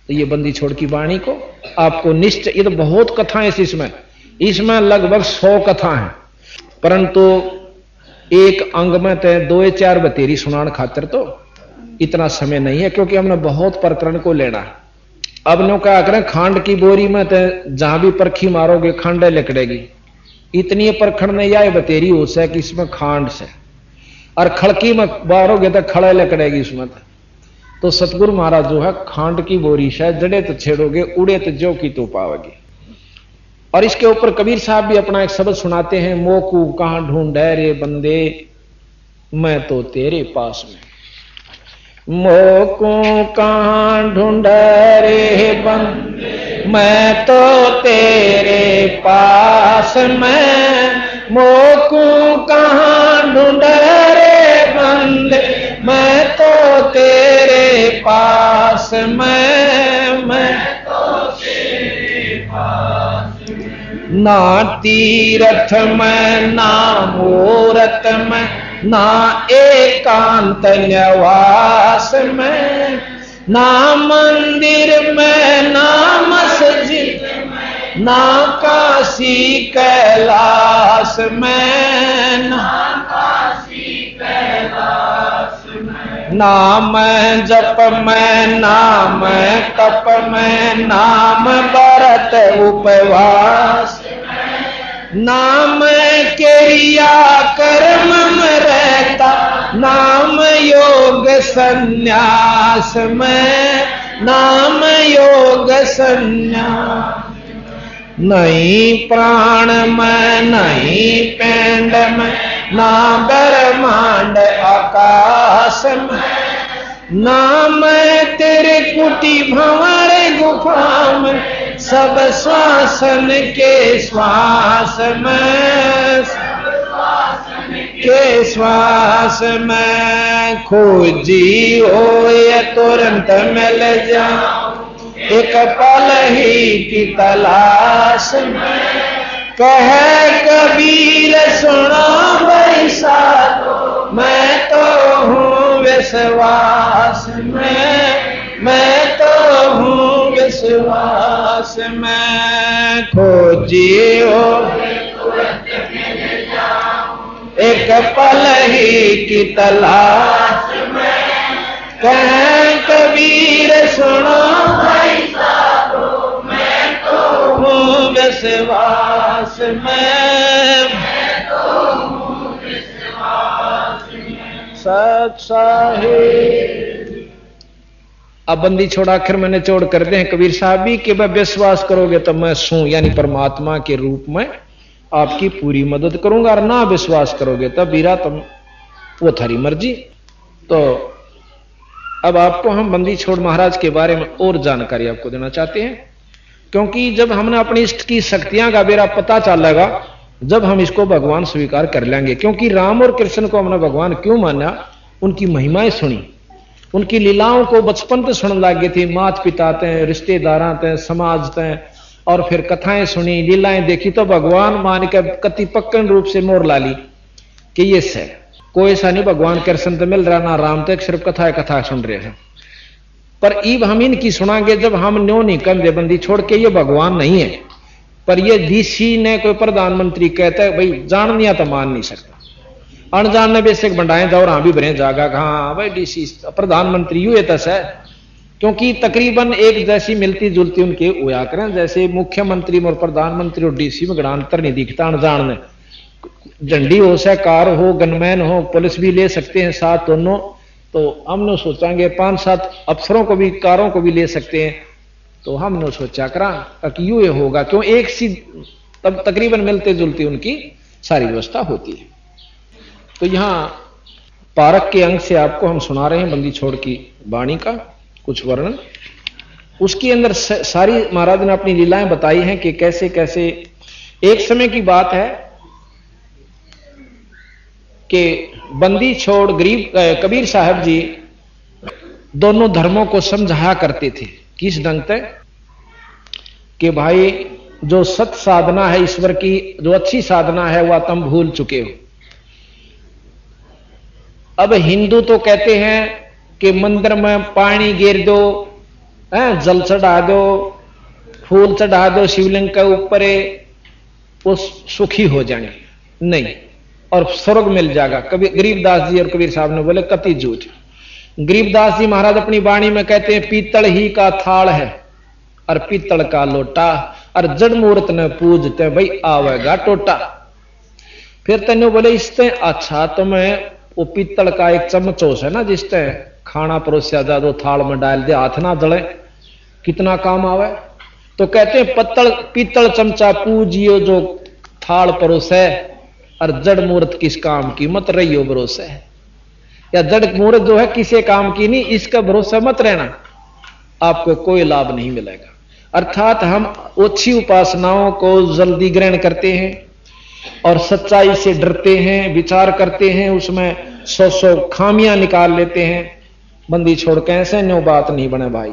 तो ये बंदी छोड़ की वाणी को आपको निश्चय, ये तो बहुत कथाएं इसमें लगभग 100 कथा हैं, परंतु एक अंग में तो 2-4 बतेरी सुनान खातिर तो इतना समय नहीं है, क्योंकि हमने बहुत प्रकरण को लेना है। अब नो क्या करें, खांड की बोरी में तो जहां भी परखी मारोगे खांडे लिकड़ेगी, इतनी परखण नहीं आए बतेरी हो से कि इसमें खांड से, और खड़की में मारोगे तो खड़े लिकड़ेगी उसमें। तो सतगुरु महाराज जो है खांड की बोरी से जड़े तो छेड़ोगे, उड़े तो जो की तो पाओगे। और इसके ऊपर कबीर साहब भी अपना एक शब्द सुनाते हैं, मोकू कहां ढूंढे रे बंदे मैं तो तेरे पास में। मोकू कहां ढूंढे रे बंदे मैं तो तेरे पास में, मोकू कहां ढूंढे रे बंदे मैं तो तेरे पास में, मैं तो तेरे पास में। ना तीरथ में ना मूरत में ना एकांत निवास में, ना मंदिर में ना मस्जिद में ना काशी कैलाश में, ना काशी कैलाश में। नाम जप में नाम तप में नाम व्रत उपवास, नाम क्रिया कर्म में रहता नाम योग संन्यास में, नाम योग संन्यास। नहीं प्राण में नहीं पिंड में ना ब्रह्मांड आकाश में, नाम तेरे कुटी भंवर गुफा में सब श्वासन के श्वास में, के श्वास में। खोजी हो ये तुरंत मिल जाऊं एक पल ही की तलाश में, कहे कबीर सुना बैसा मैं तो हूँ विश्वास में, मैं तो हूँ विश्वास में। खोजियो एक पल ही की तलाश में, कहें कबीर सुनो मैं तो हूँ विश्वास में, मैं तो हूँ विश्वास में। सच साहिब अब बंदी छोड़ आखिर मैंने चोड़ करते हैं कबीर साहब भी कि वह विश्वास करोगे तो मैं सू यानी परमात्मा के रूप में आपकी पूरी मदद करूंगा, और ना विश्वास करोगे तब बीरा तुम वो थारी मर्जी। तो अब आपको हम बंदी छोड़ महाराज के बारे में और जानकारी आपको देना चाहते हैं, क्योंकि जब हमने अपनी इष्ट की शक्तियां का बेरा पता चलेगा जब हम इसको भगवान स्वीकार कर लेंगे। क्योंकि राम और कृष्ण को हमने भगवान क्यों माना? उनकी महिमाएं सुनी, उनकी लीलाओं को बचपन से सुनने लगे थे, माता पिता ते, रिश्तेदार ते, समाज ते, और फिर कथाएं सुनी, लीलाएं देखी, तो भगवान मान के कति पक्कन रूप से मोर ला ली कि ये से कोई ऐसा नहीं भगवान कृष्ण तो मिल रहा ना राम तक, सिर्फ कथा सुन रहे हैं। पर ईब हम इनकी सुनांगे जब हम न्यो नहीं कंधे बंदी छोड़ के, ये भगवान नहीं है। पर ये डीसी ने कोई प्रधानमंत्री कहता है भाई जान दिया तो मान नहीं सकता, अनजान ने बेसिक बंडाए जाओ हाँ भी भरे जागा हाँ भाई डीसी प्रधानमंत्री यू तस है। क्योंकि तकरीबन एक जैसी मिलती जुलती उनके हुआ करें, जैसे मुख्यमंत्री और प्रधानमंत्री और डीसी में बड़ा अंतर नहीं दिखता अनजान ने। झंडी हो से कार हो, गनमैन हो, पुलिस भी ले सकते हैं साथ दोनों। तो हमने सोचांगे 5-7 अफसरों को भी, कारों को भी ले सकते हैं। तो हमने सोचा करा कि यूं ये होगा, क्यों एक सी तब तकरीबन मिलते जुलती उनकी सारी व्यवस्था होती है। तो यहां पारक के अंग से आपको हम सुना रहे हैं बंदी छोड़ की वाणी का कुछ वर्णन। उसके अंदर सारी महाराज ने अपनी लीलाएं बताई हैं कि कैसे कैसे। एक समय की बात है कि बंदी छोड़ गरीब कबीर साहब जी दोनों धर्मों को समझाया करते थे। किस ढंग से कि भाई जो सत साधना है ईश्वर की, जो अच्छी साधना है वह तुम भूल चुके हो। अब हिंदू तो कहते हैं कि मंदिर में पानी गिर दो, जल चढ़ा दो, फूल चढ़ा दो शिवलिंग के ऊपर, वो सुखी हो जाएंगे नहीं और स्वर्ग मिल जाएगा। गरीबदास जी और कबीर साहब ने बोले कति झूठ। गरीबदास जी महाराज अपनी वाणी में कहते हैं पीतल ही का थाल है और पीतल का लोटा, और जड़ मूर्त ने पूजते भाई आवेगा टोटा। फिर तेने बोले इससे अच्छा तो मैं वो पीतल का एक चमचोस है ना जिससे खाना परोसा जा, दो थाल में डाल दे हाथ ना जले, कितना काम आवे। तो कहते हैं पीतल चमचा पूजियो जो थाल परोसे, और जड़ मूर्त किस काम की मत रहियो भरोसे। या जड़ मूर्त जो है किसी काम की नहीं, इसका भरोसा मत रहना, आपको कोई लाभ नहीं मिलेगा। अर्थात हम ओछी उपासनाओं को जल्दी ग्रहण करते हैं और सच्चाई से डरते हैं, विचार करते हैं, उसमें 100 खामियां निकाल लेते हैं। बंदी छोड़ के ऐसे न्यो बात नहीं बने भाई।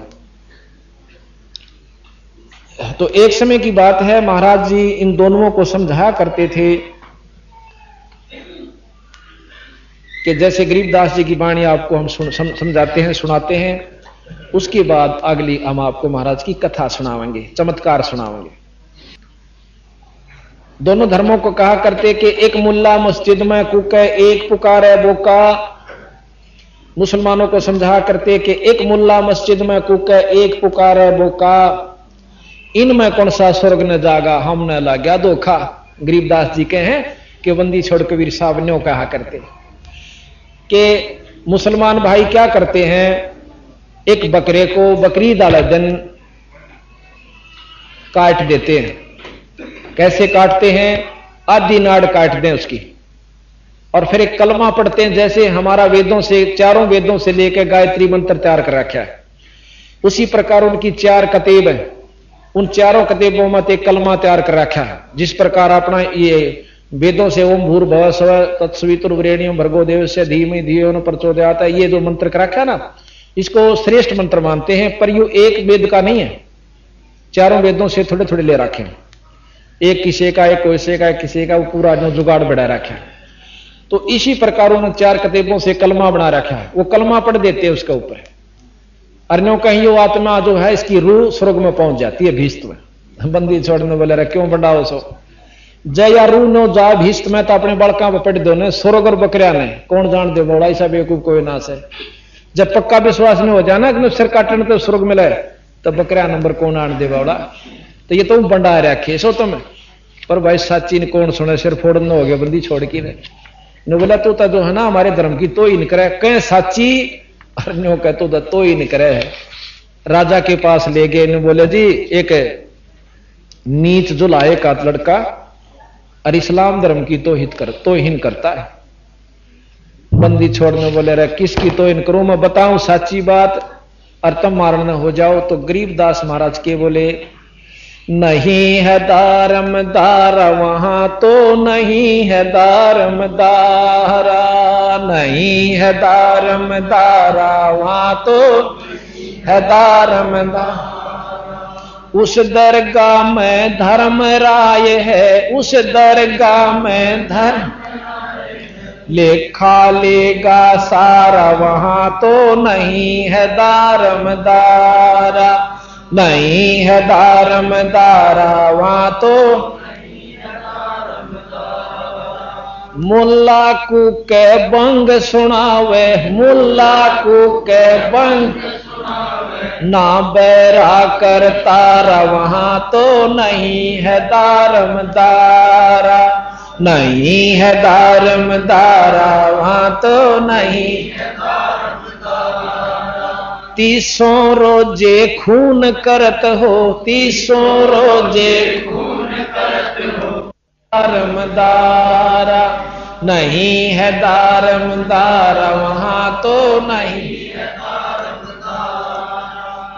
तो एक समय की बात है, महाराज जी इन दोनों को समझाया करते थे कि जैसे गरीबदास जी की वाणी आपको हम समझाते हैं, सुनाते हैं, उसके बाद अगली हम आपको महाराज की कथा सुनावेंगे, चमत्कार सुनावेंगे। दोनों धर्मों को कहा करते कि एक मुल्ला मस्जिद में कूके एक पुकारे बोका। मुसलमानों को समझा करते कि एक मुल्ला मस्जिद में कूके एक पुकारे बोका, इनमें कौन सा स्वर्ग न जागा हमने लाग्या धोखा। गरीबदास जी के हैं कि बंदी छोड़ कबीर साहब ने कहा करते कि मुसलमान भाई क्या करते हैं, एक बकरे को बकरीद वाले दिन काट देते हैं। कैसे काटते हैं? आधी नाड़ काट दें उसकी, और फिर एक कलमा पढ़ते हैं, जैसे हमारा वेदों से, चारों वेदों से लेकर गायत्री मंत्र तैयार कर रखा है, उसी प्रकार उनकी 4 कतेब है, उन चारों कतेबों में एक कलमा तैयार कर रखा है। जिस प्रकार अपना ये वेदों से ओम भूर्भुवः स्वः तत्सवितुर्वरेण्यं भर्गो देवस्य धीमहि धियो न प्रचोदयात्, ये जो मंत्र कर रखा है ना, इसको श्रेष्ठ मंत्र मानते हैं। पर यू एक वेद का नहीं है, चारों वेदों से थोड़े थोड़े ले रखे हैं, एक किसी का, एक कोसे का, एक किसी का, वो पूरा जो जुगाड़ बढ़ा रखा है। तो इसी प्रकार उन्होंने 4 कतेबों से कलमा बना रखा है, वो कलमा पढ़ देते हैं उसके ऊपर। अर्ण्यों कहीं वो आत्मा जो है इसकी रूह स्वर्ग में पहुंच जाती है भीष्ट में। बंदी छोड़ने बोले रहे क्यों बढ़ाओ सो जय या रूह नो जा भीष्ट में, तो अपने बड़का पढ़ दो ने स्वर्ग और बकरिया ने कौन जान दे बोला, ऐसा बेवकूफ कोई ना से। जब पक्का विश्वास नहीं हो जाना कि सिर काटने तो स्वर्ग मिले, तो बकरिया नंबर कौन आन दे बोला। तो ये तुम बंडा रखे सो तुम्हें, पर भाई साची ने कौन सुने, सिर फोड़ना हो गया बंदी छोड़ की ने बोला तो जो है ना हमारे धर्म की तो ही नहीं करे, कहें साची और न्यो कहते तो ही नहीं करे है। राजा के पास ले गए, ने बोले जी एक नीच जो लाए का लड़का और इस्लाम धर्म की तो हिन करता है। बंदी छोड़ने बोले रहे किसकी तो इन करूं, मैं बताऊं साची बात और तुम मारना हो जाओ। तो गरीबदास महाराज के बोले नहीं है दारमदारा वहां तो नहीं है दारमदारा, नहीं है दारमदारा वहां तो है दारमदारा। उस दरगाह में धर्म राय है, उस दरगाह में धर्म लेखा लेगा सारा, वहां तो नहीं है दारमदारा, नहीं है दारमदारा वहां तो। मुल्ला को के बंग सुनावे, मुल्ला को के बंग ना बैरा कर तारा, वहां तो नहीं है दारमदारा, नहीं है दारमदारा वहां तो नहीं है दारमदारा। तीसों रोजे खून करत हो, तीसों रोजे खून करत हो दारमदारा, नहीं है दारमदारा वहां तो नहीं है दारमदारा।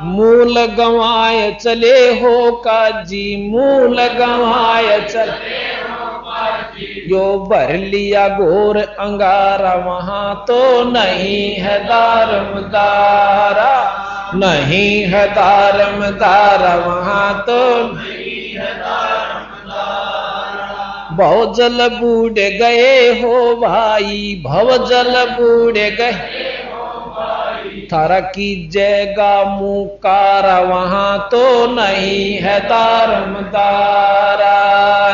मूल गंवाए चले हो काजी, मूल गंवाए चले यो भर लिया घोर अंगारा, वहां तो नहीं है दारमदारा, नहीं है दारमदारा वहां तो नहीं है दारमदारा। भवजल बूढ़ गए हो भाई, भवजल बूढ़ गए थारा की जयगा मुकारा, वहां तो नहीं है दारमदारा,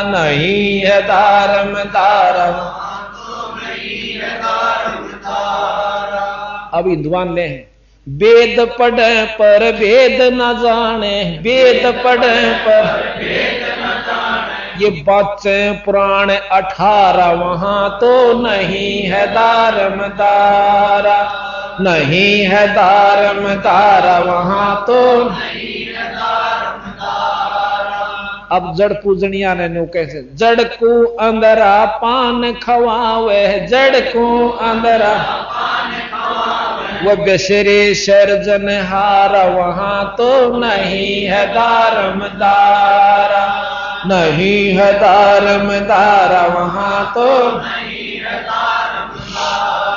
नहीं है दारमदारा वहां तो नहीं है दारमदारा। अब विद्वान ले वेद पढ़े पर वेद न जाने, वेद पढ़े पर वेद न जाने, ये बच्चे पुराण 18 वहां तो नहीं है दारमदारा, नहीं है दारमदारा वहां तो नहीं है दारमदारा। अब जड़ पूजनिया ने नो कैसे जड़ को अंदरा पान खवावे, जड़ को अंदरा पान खवावे, वो बेशरे शर्जन हारा, वहां तो नहीं है दारमदारा, नहीं है दारमदारा वहां तो नहीं है दारमदारा।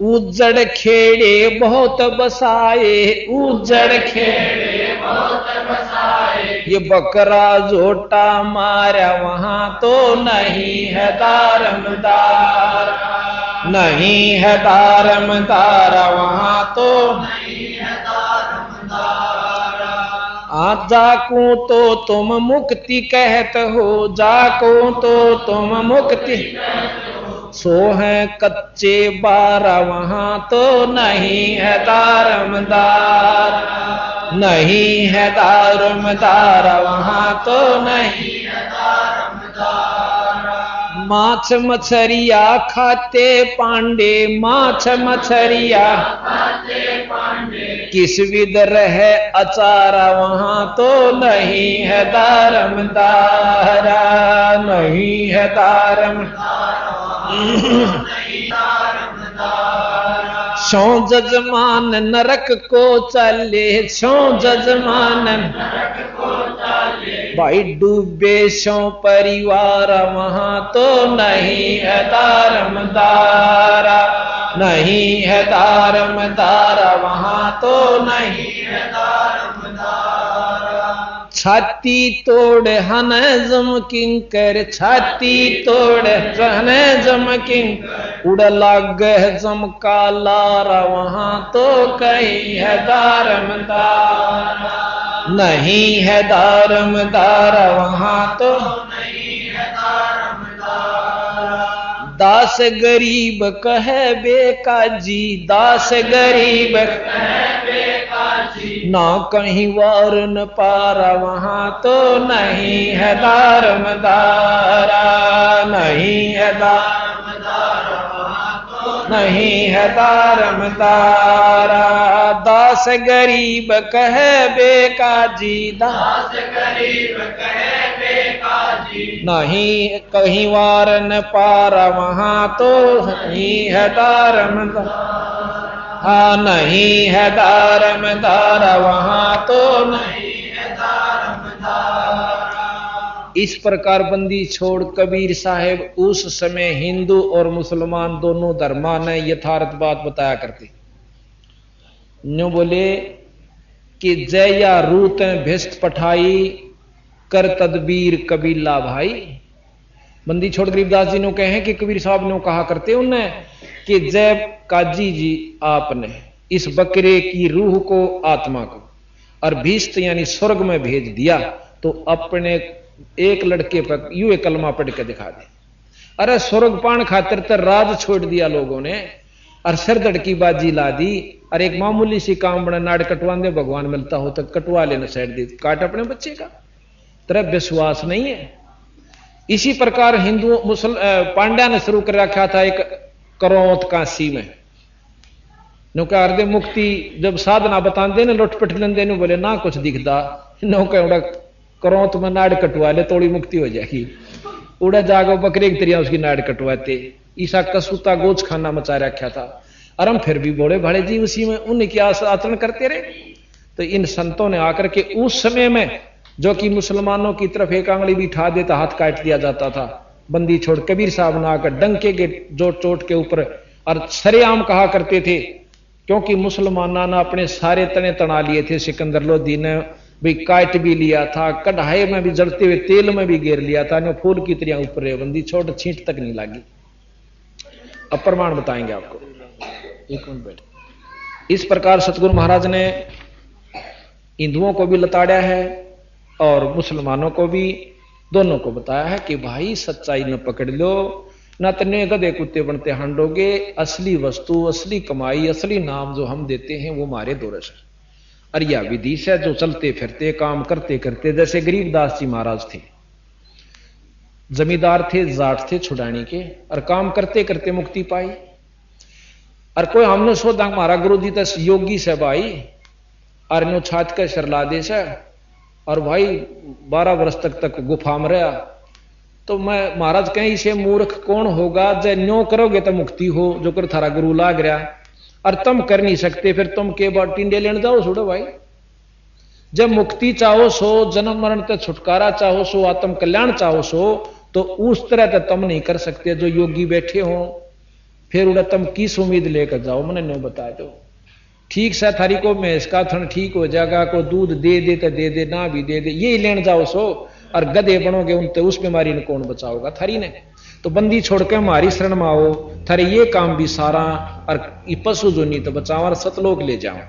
उजड़ खेड़े बहुत बसाए, उजड़ खेड़े बहुत बसाए, ये बकरा जोटा मारा, वहां तो नहीं है दारमदारा, नहीं है दारमदारा वहां तो नहीं है दारमदारा। जाको तो तुम मुक्ति कहत हो, जाको तो तुम मुक्ति सो है कच्चे 12 वहां तो नहीं है दारमदारा, नहीं है दारमदारा वहां तो नहीं है दारमदारा। माछ मछरिया खाते पांडे, माछ मछरिया खाते पांडे, किस विद रहे अचारा, वहां तो नहीं है दारमदारा, नहीं है दारमदारा सो जजमान नरक को चले, सो जजमान नरक को चले, भाई डूबे सो परिवार, वहां तो नहीं है दारमदारा, नहीं है दारमदारा वहां तो नहीं है दारमदारा। छाती तोड़ हन जम किंकर, छाती तोड़ हन जम किंकर, उड़ लाग जमका लारा, वहां तो कहीं है दारमदारा, नहीं है दारमदारा वहां तो नहीं है दारमदारा। दास गरीब कहे बेकाजी, दास गरीब कहे बेकाजी, ना कहीं वार न पारा, वहां तो नहीं है दारमदारा, नहीं है दारमदारा वहां तो नहीं है दारमदारा। दास गरीब कहे बेकाजी, दास गरीब कहे बेकाजी, नहीं कहीं वार न पारा, वहां तो नहीं है दारमदारा, हाँ नहीं है दारमदारा वहां तो नहीं है दारमदारा। इस प्रकार बंदी छोड़ कबीर साहेब उस समय हिंदू और मुसलमान दोनों धर्मा ने यथार्थ बात बताया करते। न्यू बोले कि जय या रूत भिस्त पठाई कर तदबीर कबीला भाई। बंदी छोड़ गरीबदास जी ने कहे कि कबीर साहब ने कहा करते उन्हें कि जय काजी जी आपने इस बकरे की रूह को आत्मा को और भीस्त यानी स्वर्ग में भेज दिया तो अपने एक लड़के पर यूं एक कलमा पढ़ के दिखा दे। अरे स्वर्ग पान खातिर तो राज छोड़ दिया लोगों ने और सरदड़ की बाजी ला दी। और एक मामूली सी काम बना नाड़ कटवा दे भगवान मिलता हो तो कटवा लेना साइड दे काट अपने बच्चे का। तेरा विश्वास नहीं है। इसी प्रकार हिंदू पांड्या ने शुरू कर रखा था एक करौत काशी में नौका हृदय मुक्ति जब साधना बताते ना लुटपट लेंदे बोले ना कुछ दिखता नौका उड़ा करौत में नाड़ कटवा ले थोड़ी मुक्ति हो जाएगी। उड़ा जागो बकरे की तरह उसकी नाड़ कटवाते। ईसा कसूता गोच खाना मचा रखा था और हम फिर भी बोले भाड़े जी उसी में उन्हें क्या आचरण करते रहे। तो इन संतों ने आकर के उस समय में जो कि मुसलमानों की तरफ एक आंगली भी उठा देता हाथ काट दिया जाता था। बंदी छोड़ कबीर साहब ने आकर डंके के जोट चोट के ऊपर और सरेआम कहा करते थे क्योंकि मुसलमानों ने अपने सारे तने तना लिए थे। सिकंदर लोधी ने भी काट भी लिया था, कढ़ाई में भी जलते हुए तेल में भी घेर लिया था। फूल की तरह ऊपर रहे बंदी छोड़ छींट तक नहीं लगी। अब प्रमाण बताएंगे आपको, एक मिनट बैठ। इस प्रकार सतगुरु महाराज ने हिंदुओं को भी लताड़ा है और मुसलमानों को भी, दोनों को बताया है कि भाई सच्चाई न पकड़ लो ना तन्ने गधे कुत्ते बनते हांडोगे। असली वस्तु, असली कमाई, असली नाम जो हम देते हैं वो मारे दोरस है। और यह विधि से जो चलते फिरते काम करते करते, जैसे गरीबदास जी महाराज थे, जमींदार थे, जाट थे छुड़ाने के, और काम करते करते मुक्ति पाई। और कोई हमने सोचा हमारा गुरु जी तो योगी से भाई और नो छात के सरला दे से और भाई 12 वर्ष तक गुफा में रहा। तो मैं महाराज कहीं से मूर्ख कौन होगा जो न्यो करोगे तो मुक्ति हो, जो कर थारा गुरु लाग रहा और तुम कर नहीं सकते फिर तुम के बाद टिंडे लेने जाओ छोड़ो भाई। जब मुक्ति चाहो सो, जन्म मरण से छुटकारा चाहो सो, आत्म कल्याण चाहो सो, तो उस तरह तो तुम नहीं कर सकते जो योगी बैठे हो। फिर उड़ा तुम किस उम्मीद लेकर जाओ, मैंने न्यो बता दो। ठीक से थारी को भैंस का थन ठीक हो जाएगा, को दूध दे दे तो दे दे, ना भी दे दे, यही लेने जाओ सो और गधे बनोगे उनते उस बीमारी ने कौन बचाओगा थारी ने। तो बंदी छोड़ के हमारी शरण में आओ, थारे ये काम भी सारा और पशु जो नहीं तो बचाओ और सतलोक ले जाओ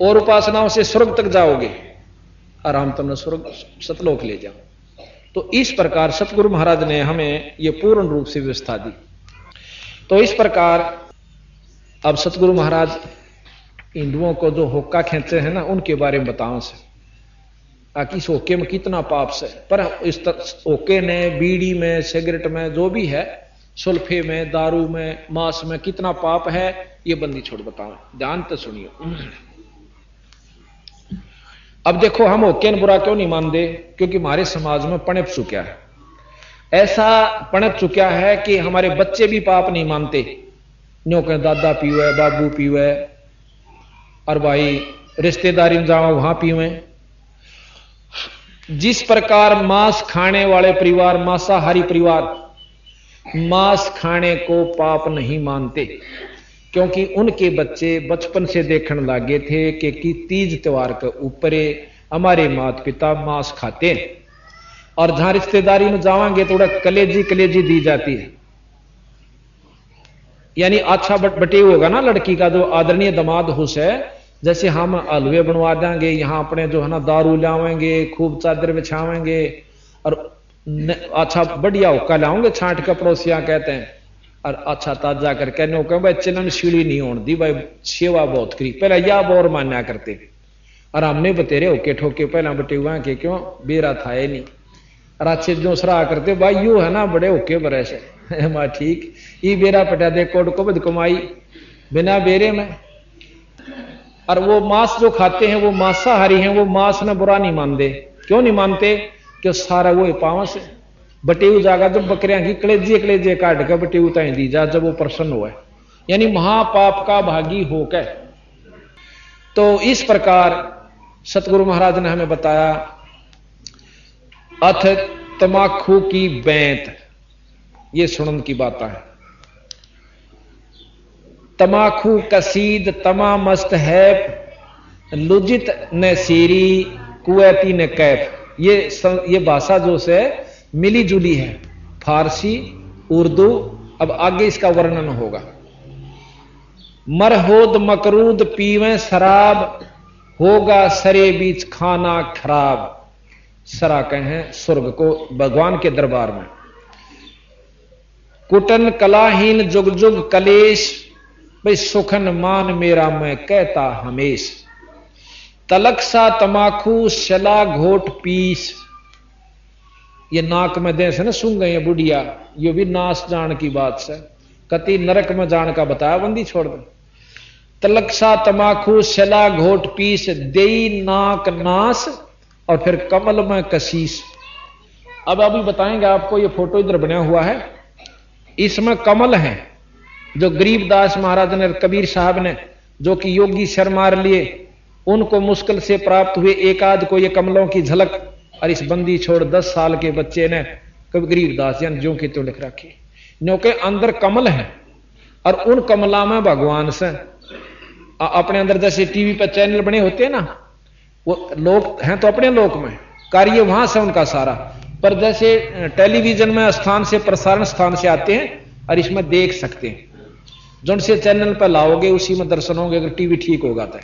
और उपासनाओं से स्वर्ग तक जाओगे, आराम तुमने स्वर्ग सतलोक ले जाओ। तो इस प्रकार सतगुरु महाराज ने हमें ये पूर्ण रूप से व्यवस्था दी। तो इस प्रकार अब सतगुरु महाराज हिंदुओं को जो होक्का खेचे हैं ना उनके बारे में बताओ से ताकि इस होके में कितना पाप से, पर इस होके ने बीड़ी में, सिगरेट में, जो भी है, सुल्फे में, दारू में, मांस में कितना पाप है ये बंदी छोड़ बताओ। ध्यान तो सुनिए। अब देखो हम होके ने बुरा क्यों नहीं मानते, क्योंकि हमारे समाज में पनप चुका है, ऐसा पनप चुका है कि हमारे बच्चे भी पाप नहीं मानते। न्यो कहें दादा पीवे, बाबू पीवे, और भाई रिश्तेदारी में जाओ वहां पीवे। जिस प्रकार मांस खाने वाले परिवार, मांसाहारी परिवार, मांस खाने को पाप नहीं मानते क्योंकि उनके बच्चे बचपन से देखने लगे थे कि तीज त्योहार के ऊपर हमारे माता पिता मांस खाते हैं और जहां रिश्तेदारी में जावांगे थोड़ा कलेजी कलेजी दी जाती है। यानी अच्छा बटे होगा ना लड़की का जो आदरणीय दामाद हुस है, जैसे हम हलवे बनवा देंगे, यहाँ अपने जो है ना दारू लावेंगे, खूब चादर बिछावेंगे और अच्छा बढ़िया हुक्का लाओगे छांट का पड़ोसिया कहते हैं, और अच्छा ताजा करके नो कह भाई चलन सीढ़ी नहीं होने दी, भाई सेवा बहुत करी, पहले या बोर मान्या करते। और हमने बतेरे होके ठोके पहला बटे हुआ के क्यों बेरा था ये नहीं, और अच्छे जो सराह करते भाई यू है ना बड़े होके बरे से मां ठीक ये बेरा पटा दे कोड को बद कमाई बिना बेरे में। और वो मांस जो खाते हैं वो मांसाहारी हैं, वो मांस में बुरा नहीं मानते। क्यों नहीं मानते? कि सारा वो पावस बटेऊ जागा जब बकरियां की कलेजे कलेजे काट के बटेऊ ताई दी जा जब वो प्रसन्न हुआ, यानी महापाप का भागी होकर। तो इस प्रकार सतगुरु महाराज ने हमें बताया। अथ तमाखू की बैंत, ये सुनन की बात है। तमाखू कसीद तमा मस्त है, लुजित न सीरी कुएती न कैफ। ये भाषा जो से मिली जुली है, फारसी उर्दू। अब आगे इसका वर्णन होगा। मरहोद मकरूद पीवें शराब, होगा सरे बीच खाना खराब। सरा कहें स्वर्ग को, भगवान के दरबार में। कुटन कलाहीन जुग जुग कलेश, भाई सुखन मान मेरा मैं कहता हमेश। तलक सा तमाखू शला घोट पीस, ये नाक में दे से ना सुन गए बुढ़िया, ये भी नाश जान की बात से, कति नरक में जान का बताया बंदी छोड़ दे। तलक सा तमाखू शला घोट पीस, देई नाक नाश और फिर कमल में कशीस। अब अभी बताएंगे आपको, ये फोटो इधर बना हुआ है, इसमें कमल है जो गरीबदास महाराज ने, कबीर साहब ने, जो कि योगी शर मार लिए, उनको मुश्किल से प्राप्त हुए एक आध को ये कमलों की झलक। और इस बंदी छोड़ 10 साल के बच्चे ने कभी गरीबदास यानी जो कि तो लिख रखी, न्यों के अंदर कमल है और उन कमला में भगवान से अपने अंदर, जैसे टीवी पर चैनल बने होते हैं ना, वो लोग हैं तो अपने लोक में, कार्य वहां से उनका सारा, पर जैसे टेलीविजन में स्थान से, प्रसारण स्थान से आते हैं और इसमें देख सकते हैं। जो से चैनल पर लाओगे उसी में दर्शन होंगे, अगर टीवी ठीक होगा तो।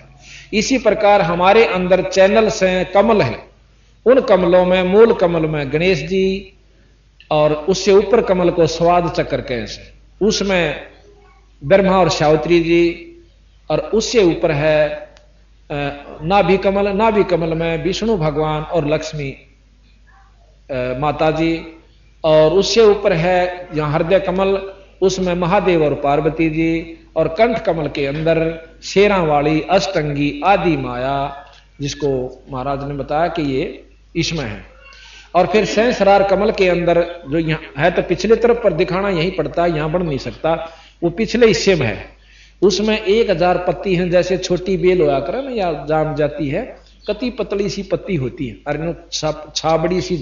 इसी प्रकार हमारे अंदर चैनल से कमल है, उन कमलों में, मूल कमल में गणेश जी, और उससे ऊपर कमल को स्वाद चक्र कैसे, उसमें ब्रह्मा और सावित्री जी, और उससे ऊपर है नाभि कमल, नाभि कमल में विष्णु भगवान और लक्ष्मी माता जी, और उससे ऊपर है यहां हृदय कमल, उसमें महादेव और पार्वती जी, और कंठ कमल के अंदर शेरां वाली अष्टंगी आदि माया, जिसको महाराज ने बताया कि ये इसमें है। और फिर सहस्रार कमल के अंदर जो यहां है, तो पिछले तरफ पर दिखाना यहीं पड़ता है, यहां बन नहीं सकता, वो पिछले हिस्से में है। उसमें 1000 पत्ती हैं, जैसे छोटी बेल होया करे ना या जाम जाती है, कति पतली सी पत्ती होती है, अरे छाबड़ी सी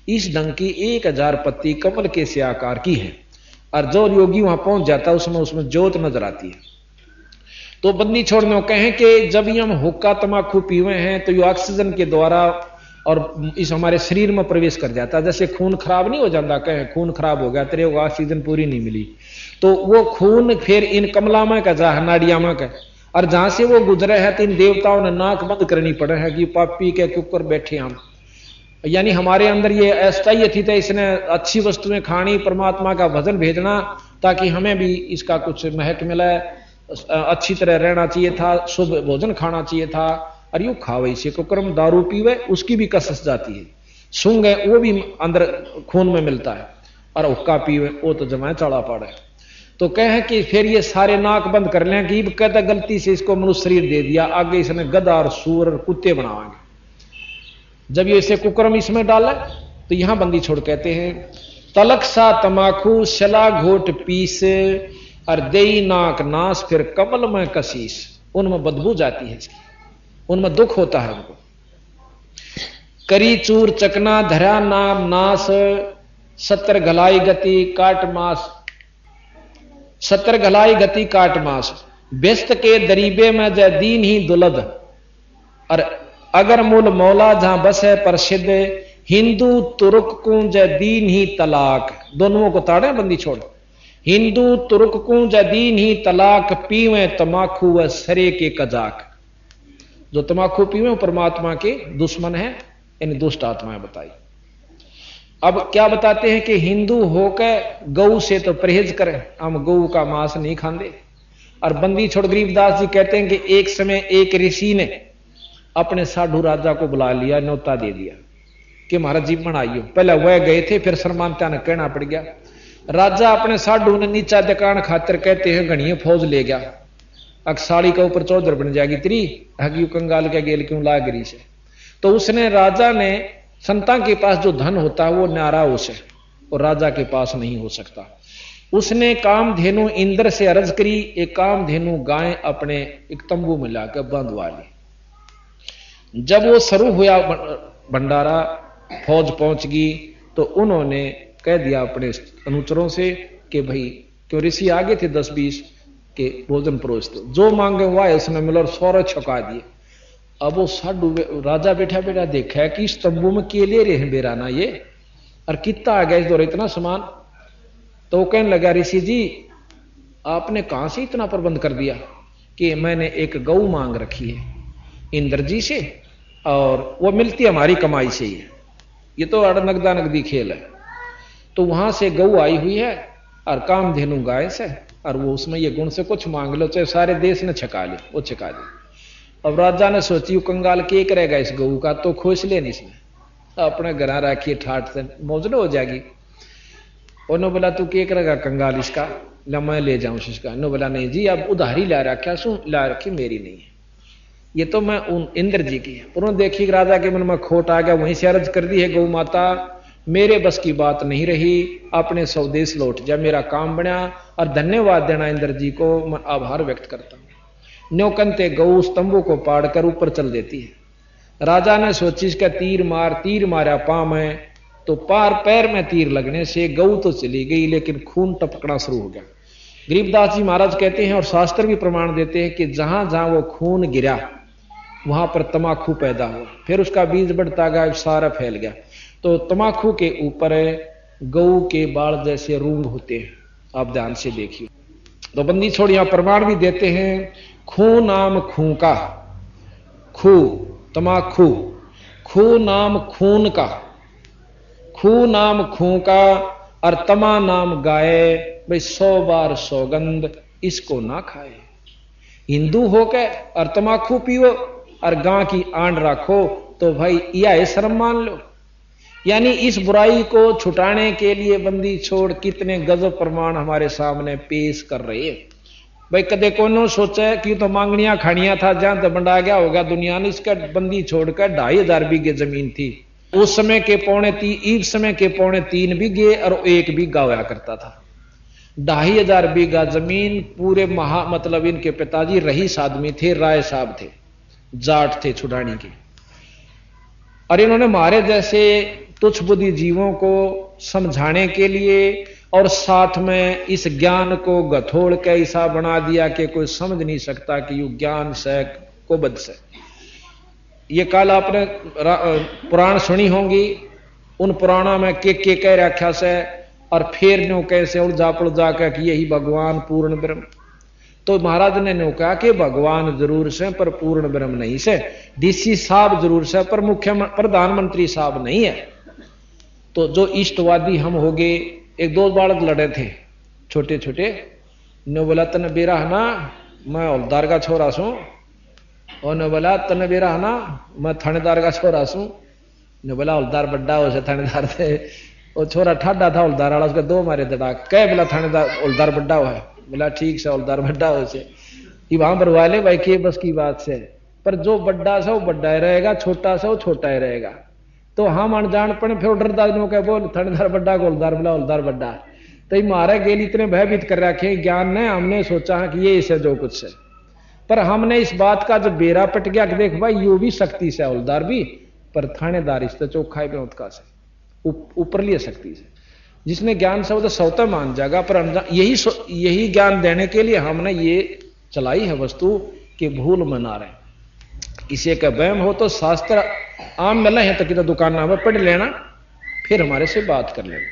इस ढंग की 1000 पत्ती कमल के से आकार की है। और जो योगी वहां पहुंच जाता है उसमें ज्योत नजर आती है। तो बंदी छोड़ने कहें कि जब ये हम हुक्का तमाकू पीवे हैं तो ये ऑक्सीजन के द्वारा और इस हमारे शरीर में प्रवेश कर जाता है। जैसे खून खराब नहीं हो जाता, कहें खून खराब हो गया, तेरे को ऑक्सीजन पूरी नहीं मिली, तो वो खून फिर इन कमला में का जा नाड़िया में का, और जहां से वो गुजरे है तो इन देवताओं ने नाक बंद करनी पड़े है कि पापी के ऊपर बैठे हम। यानी हमारे अंदर ये अस्थायी थी, तो इसने अच्छी वस्तुएं खानी, परमात्मा का भजन भेजना, ताकि हमें भी इसका कुछ महक मिला, अच्छी तरह रहना चाहिए था, शुभ भोजन खाना चाहिए था। और यूं खावे इसे को क्रम दारू पीवे उसकी भी कसस जाती है, सूंघे वो भी अंदर खून में मिलता है, और हुक्का पीवे वो तो जमाए चढ़ा पड़ा है। तो कहे कि फिर ये सारे नाक बंद कर लें कि कहता गलती से इसको मनुष्य शरीर दे दिया, आगे इसने गधा और सूर और कुत्ते बनावाएंगे। जब ये इसे कुकर्म इसमें डाला तो यहां बंदी छोड़ कहते हैं तलक सा तमाकू शला घोट पीस, और देई नाक नाश फिर कमल में कशीस। उनमें बदबू जाती है, उनमें दुख होता है उनको। करी चूर चकना धरा नाम नाश, 70 घलाई गति काट मास। 70 घलाई गति काट मास, व्यस्त के दरीबे में जय दीन ही दुलद। और अगर मूल मौला जहां बस है प्रसिद्ध, हिंदू तुर्क को जय दीन ही तलाक। दोनों को ताड़े बंदी छोड़। हिंदू तुर्क को जय दीन ही तलाक, पीवे तमाकू व सरे के कजाक। जो तमाकू पीवे परमात्मा के दुश्मन है, इन दुष्ट आत्माएं बताई। अब क्या बताते हैं कि हिंदू होकर गऊ से तो परहेज करें, हम गऊ का मांस नहीं खाते। और बंदी छोड़ गरीबदास जी कहते हैं कि एक समय एक ऋषि ने अपने साधु राजा को बुला लिया, न्योता दे दिया कि महाराज जी मनाइयो। पहले वह गए थे, फिर शर्मानता ने कहना पड़ गया। राजा अपने साधु ने नीचा दिखाने खातिर कहते हैं घनिया फौज ले गया, अकसाड़ी का ऊपर चौधर बन जाएगी तेरी, हगी कंगाल के गेल क्यों लागरी से। तो उसने, राजा ने, संता के पास जो धन होता है वो न्यारा उसे, और राजा के पास नहीं हो सकता। उसने कामधेनु इंद्र से अर्ज करी, एक कामधेनु गाय अपने एक तंबू में लाकर बांधवा ली। जब वो शुरू हुआ भंडारा, फौज पहुंच गई तो उन्होंने कह दिया अपने अनुचरों से कि भाई क्यों ऋषि आगे थे 10-20 के भोजन परोस दो, जो मांगे हुआ है उसने मिला और सौर छका दिए। अब वो साधु राजा बैठा बैठा देखा है कि इस तंबू में के लिए रहे बेराना ये, और कितना आ गया इस दौर इतना सामान। तो वो कहने लगा ऋषि जी आपने कहां से इतना प्रबंध कर दिया? कि मैंने एक गऊ मांग रखी है इंद्र जी से और वो मिलती हमारी कमाई से ही है, ये तो नगदा नगदी खेल है। तो वहां से गऊ आई हुई है और कामधेनु गाय से, और वो उसमें ये गुण से कुछ मांग लो चाहे सारे देश ने छका ले, वो छका दे। अब राजा ने सोची कंगाल के करेगा इस गऊ का, तो खोज ले इसने अपने घर रखिए ठाट से मौजलो हो जाएगी। उन्होंने बोला तू के करेगा कंगाल इसका, ला मैं ले जाऊं इसका। उन्होंने बोला नहीं जी अब उधारी ला रखा सू, ला रखी मेरी नहीं है, ये तो मैं उन इंद्र जी की है। उन्होंने देखी राजा के मन में खोट आ गया, वहीं से अर्ज कर दी है गौ माता मेरे बस की बात नहीं रही, अपने स्वदेश लौट जा, मेरा काम बना। और धन्यवाद देना इंद्र जी को, मैं आभार व्यक्त करता हूं। न्योकंते गऊ स्तंभों को पाड़कर ऊपर चल देती है। राजा ने सोची इसका तीर मारा पांव में, तो पार पैर में तीर लगने से गऊ तो चली गई लेकिन खून टपकना शुरू हो गया। गरीबदास जी महाराज कहते हैं और शास्त्र भी प्रमाण देते हैं कि जहां जहां वो खून गिरा वहां पर तमाकू पैदा हुआ, फिर उसका बीज बढ़ता गया, सारा फैल गया। तो तमाकू के ऊपर गऊ के बाल जैसे रूंग होते हैं, आप ध्यान से देखिए। तो बंदी छोड़ यहां प्रमाण भी देते हैं, खू नाम खूं का, खू तमाकू, खू नाम खून का, खू नाम खूं का, और तमा नाम गाय, भाई 100 बार सौगंध इसको ना खाए। हिंदू होके और तमाकू पियो और गां की आंड रखो तो भाई यह शर्म मान लो। यानी इस बुराई को छुटाने के लिए बंदी छोड़ कितने गजब प्रमाण हमारे सामने पेश कर रहे हैं। भाई कदे कोनो सोचा कि तो मांगनियां खानियां था जहां तो बंडा गया होगा दुनिया ने, इसका बंदी छोड़कर 2500 बीघे जमीन थी उस समय के इस समय के 3.25 बीघे और 1 बीघा होया करता था। 2500 बीघा जमीन पूरे मतलब इनके पिताजी रईस आदमी थे, राय साहब थे, जाट थे छुड़ानी के। और इन्होंने हमारे जैसे तुच्छ बुद्धि जीवों को समझाने के लिए और साथ में इस ज्ञान को गथोड़ के ऐसा बना दिया कि कोई समझ नहीं सकता कि यू ज्ञान से को बद से। ये कल आपने पुराण सुनी होंगी, उन पुराणों में के कह रखा से और फिर न्यू कैसे उलझा पुलझा कर कि यही भगवान पूर्ण ब्रह्म। तो महाराज ने न्यू कहा कि भगवान जरूर से पर पूर्ण ब्रह्म नहीं से, डीसी साहब जरूर से पर मुख्य प्रधानमंत्री साहब नहीं है। तो जो इष्टवादी हम हो गए, 1-2 बालक लड़े थे छोटे छोटे, ने बोला तन बेरा है ना मैं हौलदार का छोरा सू, और ने बोला तन बेरा है ना मैं थानेदार का छोरा सू। ने बोला हौलदार बड्डा हो से थानेदार थे, वो छोरा ठाडा था हौलदार वाला, उसका 2 मारे दड़ा कह बोला थानेदार हौलदार बड्डा हो है। बोला ठीक से हौलदार बड्डा हो से ये वहां पर वाले भाई के बस की बात से, पर जो बड्डा सा वो बड्डा ही रहेगा, छोटा सा वो छोटा ही रहेगा। तो हम अनजान पड़े फिर डरदारियों के बोल थानेदार बड्डा को हौलदार बोला हौलदार बड्डा, तो मारे गेल इतने भयभीत कर रखे ज्ञान ने, हमने सोचा है कि ये इसे जो कुछ है, पर हमने इस बात का जब बेरा पट गया कि देख भाई यू भी शक्ति से हौलदार भी, पर थानेदार इस चौखा पे उत्का से ऊपरली शक्ति से, जिसने ज्ञान शब्द सौता मान जाएगा। पर यही ज्ञान देने के लिए हमने ये चलाई है वस्तु कि भूल मना रहे। किसी का वहम हो तो शास्त्र आम मिला है तो कितना दुकान में पढ़ लेना, फिर हमारे से बात कर लेना।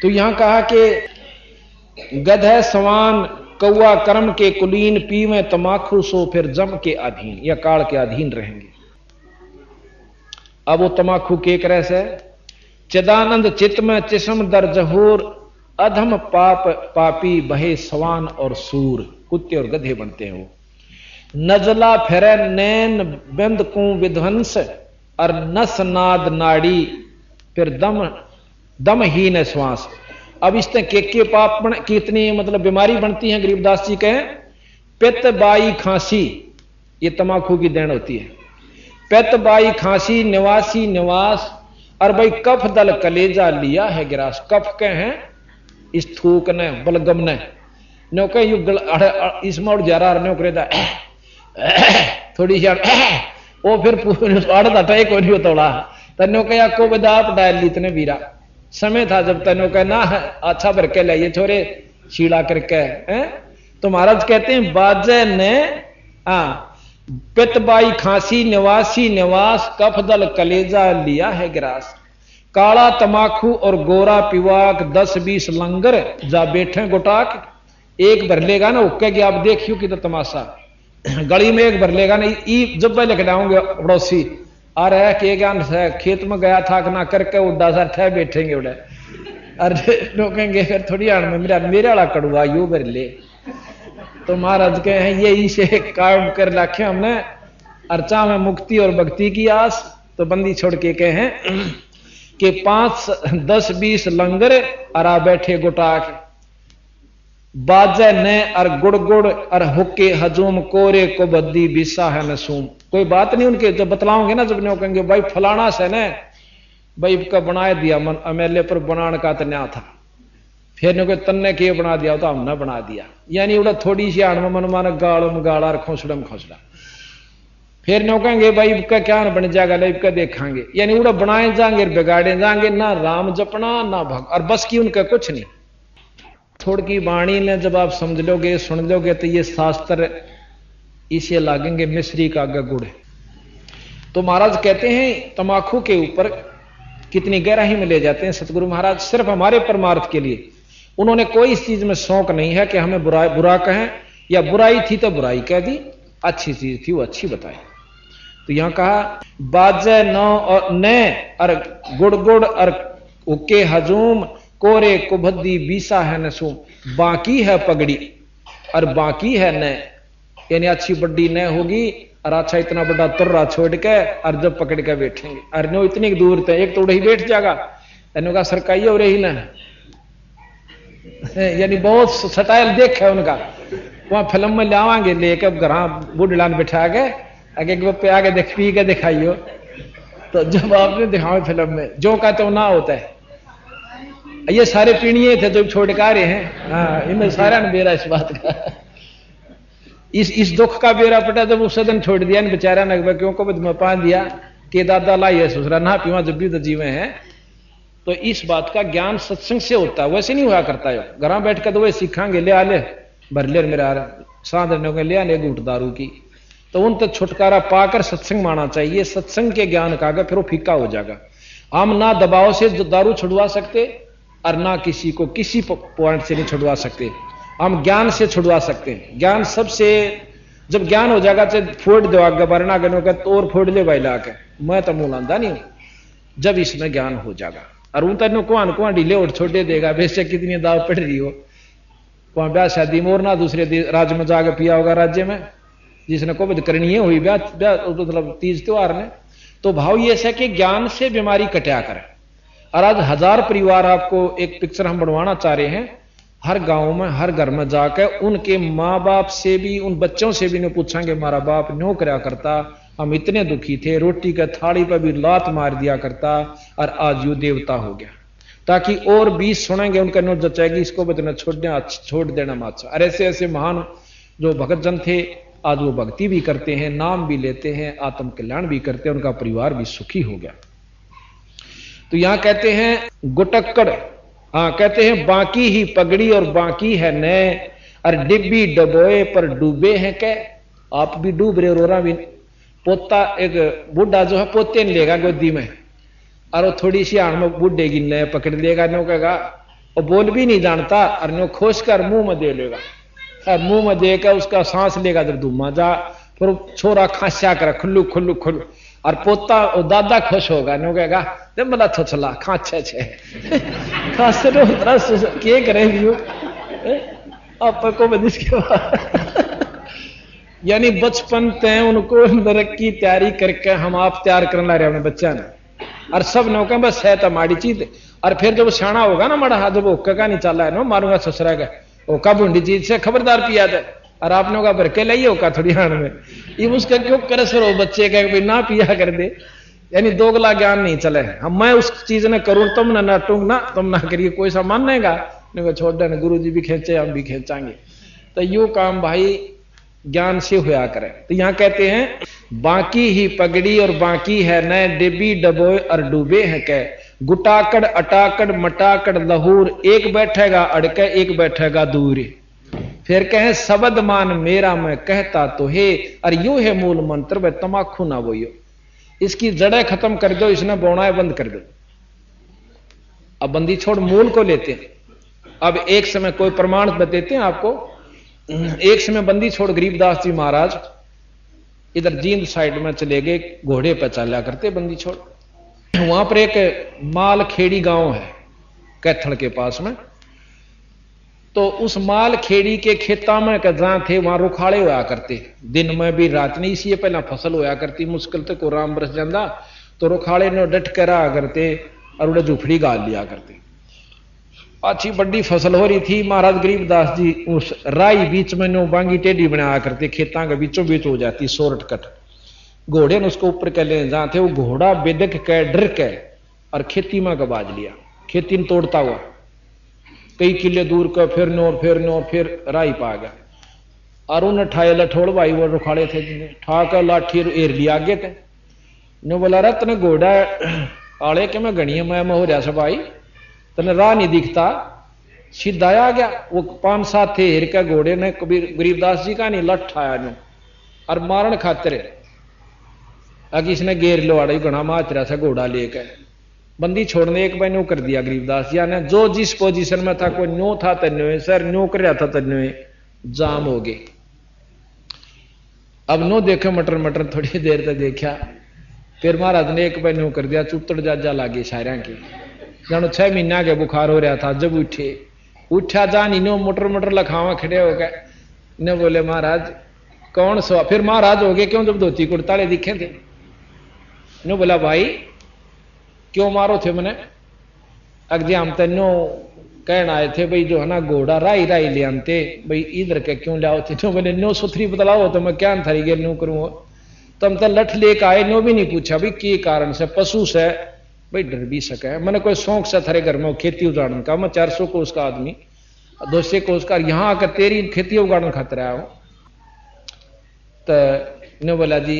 तो यहां कहा कि गधे सवान कौआ कर्म के कुलीन, पीवे तमाकू सो फिर जम के अधीन, या काल के अधीन रहेंगे। अब वो तमाकू के करे से चिदानंद चित्त में चिस्म दर जहूर, अधम पाप पापी बहे सवान और सूर, कुत्ते और गधे बनते हैं वो। नजला फेरे नैन बंद को विध्वंस, और नस नाद नाड़ी फिर दमहीन श्वास। अब इससे के पाप कितनी मतलब बीमारी बनती है, गरीबदास जी कहें पित्त बाई खांसी, ये तमाकू की देन होती है। पित्त बाई खांसी निवासी निवास, और भाई कफ दल कलेजा लिया है गिरास। कफ के हैं इस थूक ने बलगम ने नो कह यु इसमें उड़ जा रहा करेदा थोड़ी सी वो फिर अड़ दटा एक नहीं तोड़ा तनो कया को बदाप डाल ली तने वीरा समय था जब तनो कह ना अच्छा भर के लाइए छोरे छीड़ा करके हैं। तो महाराज कहते हैं बाजे ने पितबाई खांसी निवासी निवास कफदल कलेजा लिया है गिरास, काला तमाखू और गोरा पिवाक 10-20 लंगर जा बैठे गुटाक, एक भर लेगा ना उक्के की आप देखियो कि तो तमाशा गली में एक भर लेगा ना जब मैं लिख जाऊंगे पड़ोसी आ रहा है कि ज्ञान खेत में गया था ना करके उड्डा सा ठह बैठेंगे उड़े, अरे रोकेंगे फिर थोड़ी आड़ में मेरे वाला कड़ुआ यू भर ले। तो महाराज कहे हैं ये इसे काम कर रखे हमने अर्चा में मुक्ति और भक्ति की आस, तो बंदी छोड़ के कहे हैं कि 5-10-20 लंगर अरा बैठे गुटाक, बाजे ने अर गुड़ गुड़ अर हुक्के हजूम कोरे को बद्दी बिसा है नसूम। कोई बात नहीं उनके जब बतलाओगे ना जब नहीं कहेंगे भाई फलाना से ने भाई का बना दिया मन अमेले पर बनाने का तो न्या था, फिर ने कोई तन्ने के बना दिया तो हमने बना दिया, यानी उड़ा थोड़ी सी आड़ में मन मान गाड़म गाड़ा और खोसड़म खोसड़ा, फिर नो कहेंगे भाई इसका क्या बन जाएगा लाइव का देखांगे, यानी उड़ा बनाए जाएंगे बिगाड़े जाएंगे, ना राम जपना ना भग और बस की उनका कुछ नहीं। थोड़ी की वाणी ने जब आप समझ लोगे सुन लोगे तो ये शास्त्र इसे लागेंगे मिश्री का गुड़। तो महाराज कहते हैं तमाकू के ऊपर कितनी गहराई में ले जाते हैं सतगुरु महाराज, सिर्फ हमारे परमार्थ के लिए। उन्होंने कोई इस चीज में शौक नहीं है कि हमें बुरा कहें, या बुराई थी तो बुराई कह दी, अच्छी चीज थी वो अच्छी बताई। तो यहां कहा बाजे नौ और ने और गुड़ गुड़ और उके हजूम कोरे कुभद्दी बीसा है नसूम, बाकी है पगड़ी और बाकी है न, यानी अच्छी बड्डी न होगी और अच्छा इतना बड़ा तुर्रा छोड़ के और जब पकड़ के बैठेंगे, अरे नो इतनी दूर थे एक तो उड़ा ही बैठ जाएगा, यानी का सरकाई हो रही ना, यानी बहुत स्टाइल देख है उनका, वहां फिल्म में लावांगे लेके घर बुढ़लान बिठा के आगे पे आगे देख पी के दिखाइयो, तो जब आपने दिखाओ फिल्म में जो का तो ना होता है। ये सारे पीढ़िए थे जो छोड़ के आ रहे हैं, हाँ इनमें सारा ने बेरा इस बात का, इस दुख का बेरा पटा जब उस सदन छोड़ दिया बेचारा ने क्यों को में पा दिया कि दादा लाइए ससुरा ना पीवा जब भी तो जीवे हैं। तो इस बात का ज्ञान सत्संग से होता है, वैसे नहीं हुआ करता है घर बैठ कर तो वही सीखांगे ले आले भर ले मेरा सांधने ले आने घूट दारू की, तो उन तक छुटकारा पाकर सत्संग माना चाहिए। सत्संग के ज्ञान का फिर वो फीका हो जाएगा। हम ना दबाव से दारू छुड़वा सकते और ना किसी को किसी पॉइंट से नहीं छुड़वा सकते, हम ज्ञान से छुड़वा सकते हैं। ज्ञान सबसे जब ज्ञान हो जाएगा तो फोड़ दो आगे वरना गनों का तो और फोड़ ले भाई लाके, मैं तो मुंह लांदा नहीं हूं जब इसमें ज्ञान हो जाएगा। और उन तक कुआं ढीले और छोटे देगा, बेशक कितनी दाव पड़ रही हो, वहां ब्याह शादी में और ना दूसरे राज्य में जाकर पिया होगा राज्य में जिसने कोविड करनी है हुई ब्याह मतलब तीज त्योहार ने। तो भाव ये है कि ज्ञान से बीमारी कटा करे। और आज 1000 परिवार आपको एक पिक्चर हम बनवाना चाह रहे हैं, हर गांव में हर घर में जाकर उनके माँ बाप से भी उन बच्चों से भी नहीं पूछेंगे हमारा बाप न्यो करया करता, हम इतने दुखी थे, रोटी का थाली पर भी लात मार दिया करता और आज यू देवता हो गया, ताकि और 20 सुनेंगे उनका नो जचेगी इसको बतना छोड़ देना माचा। और ऐसे ऐसे महान जो भगत जन थे आज वो भक्ति भी करते हैं, नाम भी लेते हैं, आत्म कल्याण भी करते हैं, उनका परिवार भी सुखी हो गया। तो यहां कहते हैं गुटक्कड़, हाँ कहते हैं बाकी ही पगड़ी और बाकी है नए, और डिब्बी डबोए पर डूबे हैं कै, आप भी डूब रहे रोरा भी। पोता एक बुढ़ा जो है पोते ने लेगा गोदी में और वो थोड़ी सी आड़ में बुढ़े की नए पकड़ लेगा, नो कहेगा और बोल भी नहीं जानता और नो खोस कर मुंह में दे लेगा, और मुंह में देकर उसका सांस लेगा जब धुमा जा, फिर छोरा खांसा कर खुल्लू खुल्लू खुल्लू, और पोता और दादा खुश होगा, नो कहेगा जब मला थोचला खांचे छे खांसे नो रस के करेगी आप को बदिस के यानी बचपन ते उनको नरक की तैयारी करके हम आप तैयार करना रहे अपने बच्चा ने, और सब नौका बस है तो माड़ी चीज। और फिर जब सियाना होगा ना माड़ा हाथ जब ओका का नहीं चला है नो मारूंगा ससुरा का ओका बूंदी चीज से खबरदार पिया दे, और आपने का भर के लाइए ओका थोड़ी हाण में ये उसका क्यों करे सर वो बच्चे का भाई ना पिया कर दे, यानी दोगला ज्ञान नहीं चले। हम मैं उस चीज ने करूं तुम ना टूंग ना तुम ना करिए, कोई सा मानेगा नहीं छोड़ देना, गुरु जी भी खींचे हम भी खींचांगे। तो यू काम भाई ज्ञान से होया करे। तो यहां कहते हैं बाकी ही पगड़ी और बाकी है न डिब्बी डबोए और डूबे हैं कै, गुटाकड़ अटाकड़ मटाकड़ लहूर, एक बैठेगा अड़के एक बैठेगा दूर। फिर कहें शब्द मान मेरा मैं कहता तो है, और यू है मूल मंत्र वह तमाखू ना बोइयो। इसकी जड़ें खत्म कर दो, इसने बोनाएं बंद कर दो। अब बंदी छोड़ मूल को लेते हैं। अब एक समय कोई प्रमाण देते हैं आपको। एक समय बंदी छोड़ गरीबदास जी महाराज इधर जींद साइड में चले गए, घोड़े पर चला करते बंदी छोड़। वहां पर एक माल खेड़ी गांव है कैथल के पास में। तो उस माल खेड़ी के खेता में जहां थे वहां रुखाड़े होया करते, दिन में भी रात नहीं, इसी पहला फसल होया करती, मुश्किल तक राम बरस जाता तो रुखाड़े ने डट कर रहा करते और उड़े झुपड़ी गाल लिया करते। अच्छी बड़ी फसल हो रही थी। महाराज गरीबदास जी उस राई बीच में नो बांगी टेढ़ी बनाया करते, खेता के बीचों बीच हो जाती शॉर्ट कट। घोड़े ने उसको ऊपर कर ले जहां थे, वो घोड़ा बेदक के डर के और खेती में गबाज लिया, खेती में तोड़ता हुआ कई किले दूर का, फिर नो फिर राई पा गया। और उन्हें ठाए लठोड़ भाई वो रुखाड़े थे जिन्हें ठाकर लाठी एर लिया आगे थे। ने बोला रहा तने घोड़ा आड़े के मैं गणिया मैं हो रहा सब भाई, तने राह नहीं दिखता, सीधा आ गया। वो 5-7 थे हेर के घोड़े ने कबीर गरीबदास जी का नहीं लठ ठाया नो और मारण खातिर अगर इसने गेर लो आड़ा घना माच रहा था घोड़ा लेकर। बंदी छोड़ने एक बार न्यू कर दिया गरीबदास जी ने, जो जिस पोजीशन में था, कोई न्यू था तन्वे सर न्यू कर रहा था तन्वे जाम हो गए। अब नो देखे मटर थोड़ी देर तक देखा, फिर महाराज ने एक बार न्यू कर दिया, चुतड़ जाजा लागे सारा की जानो 6 महीना के बुखार हो रहा था। जब उठा जान इनो मोटर लखावा खड़े हो गए। ने बोले महाराज कौन सो, फिर महाराज हो गए क्यों, जब धोती कुर्ताले दिखे थे। ने बोला भाई क्यों मारो थे मैंने, अगजे हम तेनो कहना आए थे भाई जो है ना घोड़ा राई ले आते भाई इधर के क्यों लाओ थे। तो बोले नो सुथरी बतलाओ तो मैं क्या थारी गेर न्यू करूँ। तुम तो लठ लेकर आए, नो भी नहीं पूछा भाई के कारण से, पशु से भाई डर भी सके। मैंने कोई शौक से थारे घर में खेती उजाड़ने का, मैं 400 को उसका आदमी 200 को उसका, यहां आकर तेरी खेती उगाड़ने खातर आया हूं। तो ने बोला जी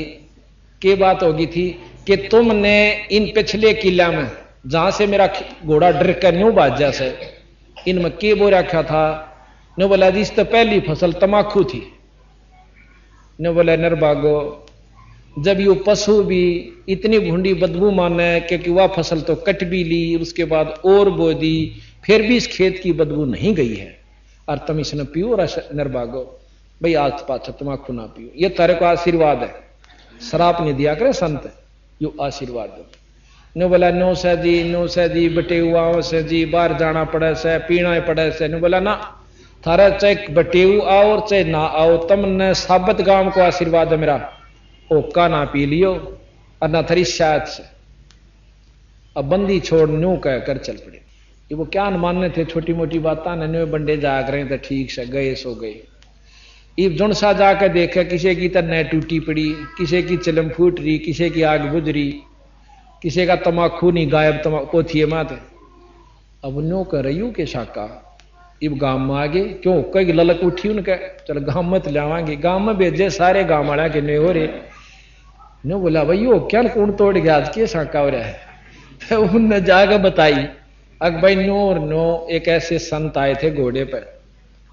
के बात होगी थी कि तुमने इन पिछले किला में जहां से मेरा घोड़ा डर कर न्यू बाजा से इनमें के बो रखा था। ने बोला जी इस तो पहली फसल तमाकू थी। ने बोला नरबागो जब ये पशु भी इतनी भूंडी बदबू माने क्योंकि वह फसल तो कट भी ली, उसके बाद और बो दी, फिर भी इस खेत की बदबू नहीं गई है और तुम इसने पियो नरबागो भाई आज पाछा तमाकू ना पियो, ये तारे को आशीर्वाद है, शराब नहीं दिया करे संत, यो आशीर्वाद दो। ने बोला नो से जी बटे हुआ से जी बाहर जाना पड़े से पीना पड़े से। ने बोला ना थारा चाहे बटेऊ आओ और चाहे ना आओ, तुमने साबत गांव को आशीर्वाद है मेरा, ओका ना पी लियो और ना थरी शायद से। अब बंदी छोड़ न्यू कह कर चल पड़े। ये वो क्या मानने थे छोटी मोटी बातें, न्यू बंडे जाग रहे थे ठीक से गए सो गए। इब जुन सा जाकर देखे किसी की तन्ने टूटी पड़ी, किसी की चिलम फूट रही, किसी की आग बुझ रही, किसी का तमाकू नहीं गायब तमाकू थी माते। अब न्यू कर रही के शाका इब गांव में आ गए, क्यों कई ललक उठी उनके, चल गांव में तो लावांगे, गांव में भेजे सारे गांव वाला के नहीं हो रहे। ने बोला भाई यो क्या कौन तोड़ गया आज के शाका हो रहा है। तो उनने जाकर बताई अक भाई नो एक ऐसे संत आए थे घोड़े पर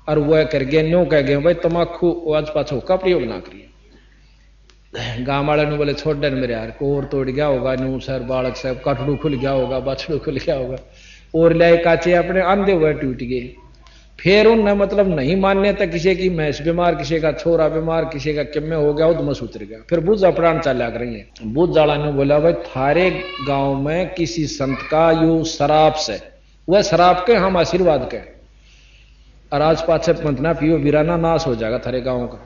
और वह कर गए न्यू कह गए भाई तमाकू आज पाछो का प्रयोग ना करिए। गांव वाले ने बोले छोड़ डन मेरे यार को और तोड़ गया होगा, न्यू सर बालक साहब काटड़ू खुल गया होगा, बाछड़ू खुल गया होगा, और लाए काचे अपने आंधे हुए टूट गए। फिर उनने मतलब नहीं मानने तक किसी की भैंस बीमार, किसी का छोरा बीमार, किसी का किम्मे हो गया, उदमस उतर गया। फिर बुझ अपराण चला करेंगे। बुझ जाला ने बोला भाई थारे गांव में किसी संत का यू शराब से, वह शराब के हम आशीर्वाद के और आज पाछे पंथ ना पियो वीराना नाश हो जाएगा थारे गांव का।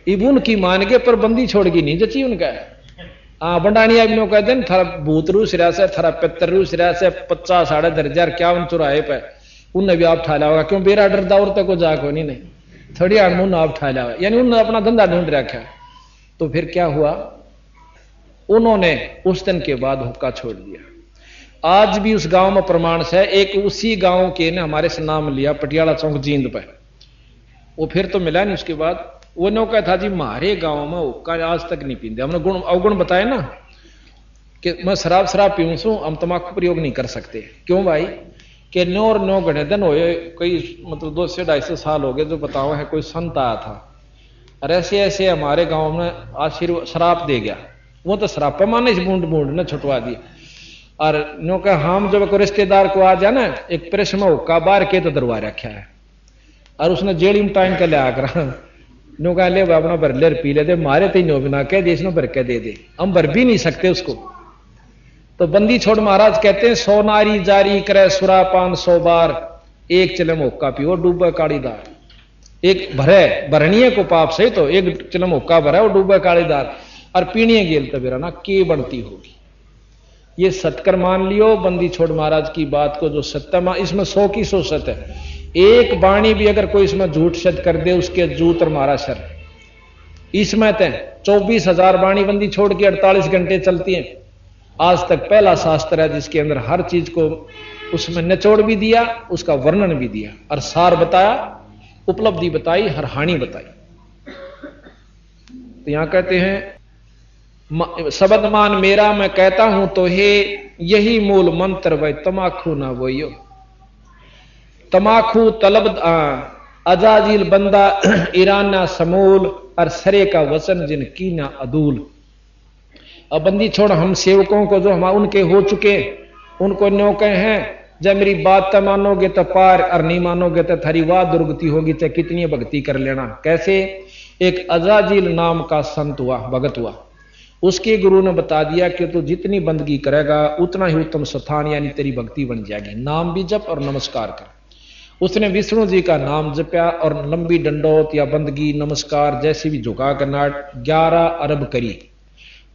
इबुन की मान के पर बंदी छोड़ गई नहीं जची उनका। बंडानी आदमियों कहते हैं थारा भूत रूस रहा से, थारा पितर रूस रहा से 50 साढ़े 10,051 चौराहे पे उनने भी आप ठाला होगा, क्यों बेरा डर दौर तक को जाको नहीं थोड़ी अनमुन आप ठाला हुआ, यानी उन्होंने अपना धंधा ढूंढ रखा। तो फिर क्या हुआ, उन्होंने उस दिन के बाद हुक्का छोड़ दिया। आज भी उस गांव में प्रमाण से एक उसी गांव के ने हमारे से नाम लिया पटियाला चौक जींद पे, वो फिर तो मिला नहीं उसके बाद। वो नौका था जी मारे गांव में हुक्का आज तक नहीं पीते। हमने गुण अवगुण बताए ना कि मैं शराब पीऊं सू, हम तम्बाकू प्रयोग नहीं कर सकते। क्यों भाई? कि 9 घने दिन हो, कई मतलब 200-250 साल हो गए जो बताओ है कोई संत आया था और ऐसे ऐसे हमारे गांव में आशीर्वाद शराब दे गया। वो तो शराब पे माने बूंद बूंद न छुटवा दी। और नो का हम जब कोई रिश्तेदार को आ जाए ना, एक प्रेस में हुक्का बार के तो दरवा रखा है और उसने जेड़ी में टाइम के ले आकर नो कहा ले अपना भर ले पी ले दे, मारे तो नो बिना कह दे इसने भर के दे दे, हम भर भी नहीं सकते उसको। तो बंदी छोड़ महाराज कहते हैं 100 नारी जारी करे सुरापान 100 बार, एक चिलम हुक्का पियो डूबे कालीदार। एक भरे भरणीय को पाप सही, तो एक चिलम हुक्का भरा और डूबे कालीदार और पीणीय गेल तो बेरा ना के बनती होगी। ये सत्कर मान लियो बंदी छोड़ महाराज की बात को, जो सत्य इसमें 100 की 100 सत्य है। एक वाणी भी अगर कोई इसमें झूठ सत्य कर दे उसके जूत और मारा सर। इसमें तो 24,000 वाणी बंदी छोड़ के 48 घंटे चलती हैं। आज तक पहला शास्त्र है जिसके अंदर हर चीज को उसमें निचोड़ भी दिया, उसका वर्णन भी दिया और सार बताया, उपलब्धि बताई, हर हानि बताई। तो यहां कहते हैं शब्द मान मेरा मैं कहता हूं तो हे, यही मूल मंत्र वह तमाखू ना बोइयो। तमाखू तलब अजाजिल बंदा ईराना समूल और सरे का वचन जिन की ना अदूल। अब बंदी छोड़ हम सेवकों को जो हम उनके हो चुके उनको न्यों हैं, जब मेरी बात तो मानोगे तो पार और नहीं मानोगे तो थारी वाह दुर्गति होगी, तो कितनी भक्ति कर लेना। कैसे? एक अजाजिल नाम का संत हुआ, भगत हुआ, उसके गुरु ने बता दिया कि तू जितनी बंदगी करेगा उतना ही उत्तम स्थान यानी तेरी भक्ति बन जाएगी। नाम भी जप और नमस्कार कर। उसने विष्णु जी का नाम जपया और लंबी डंडौत या बंदगी नमस्कार जैसी भी झुका कर 11 अरब करी।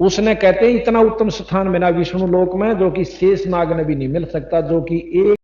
उसने कहते हैं इतना उत्तम स्थान मेरा विष्णु लोक में जो कि शेष नाग ने भी नहीं मिल सकता, जो कि एक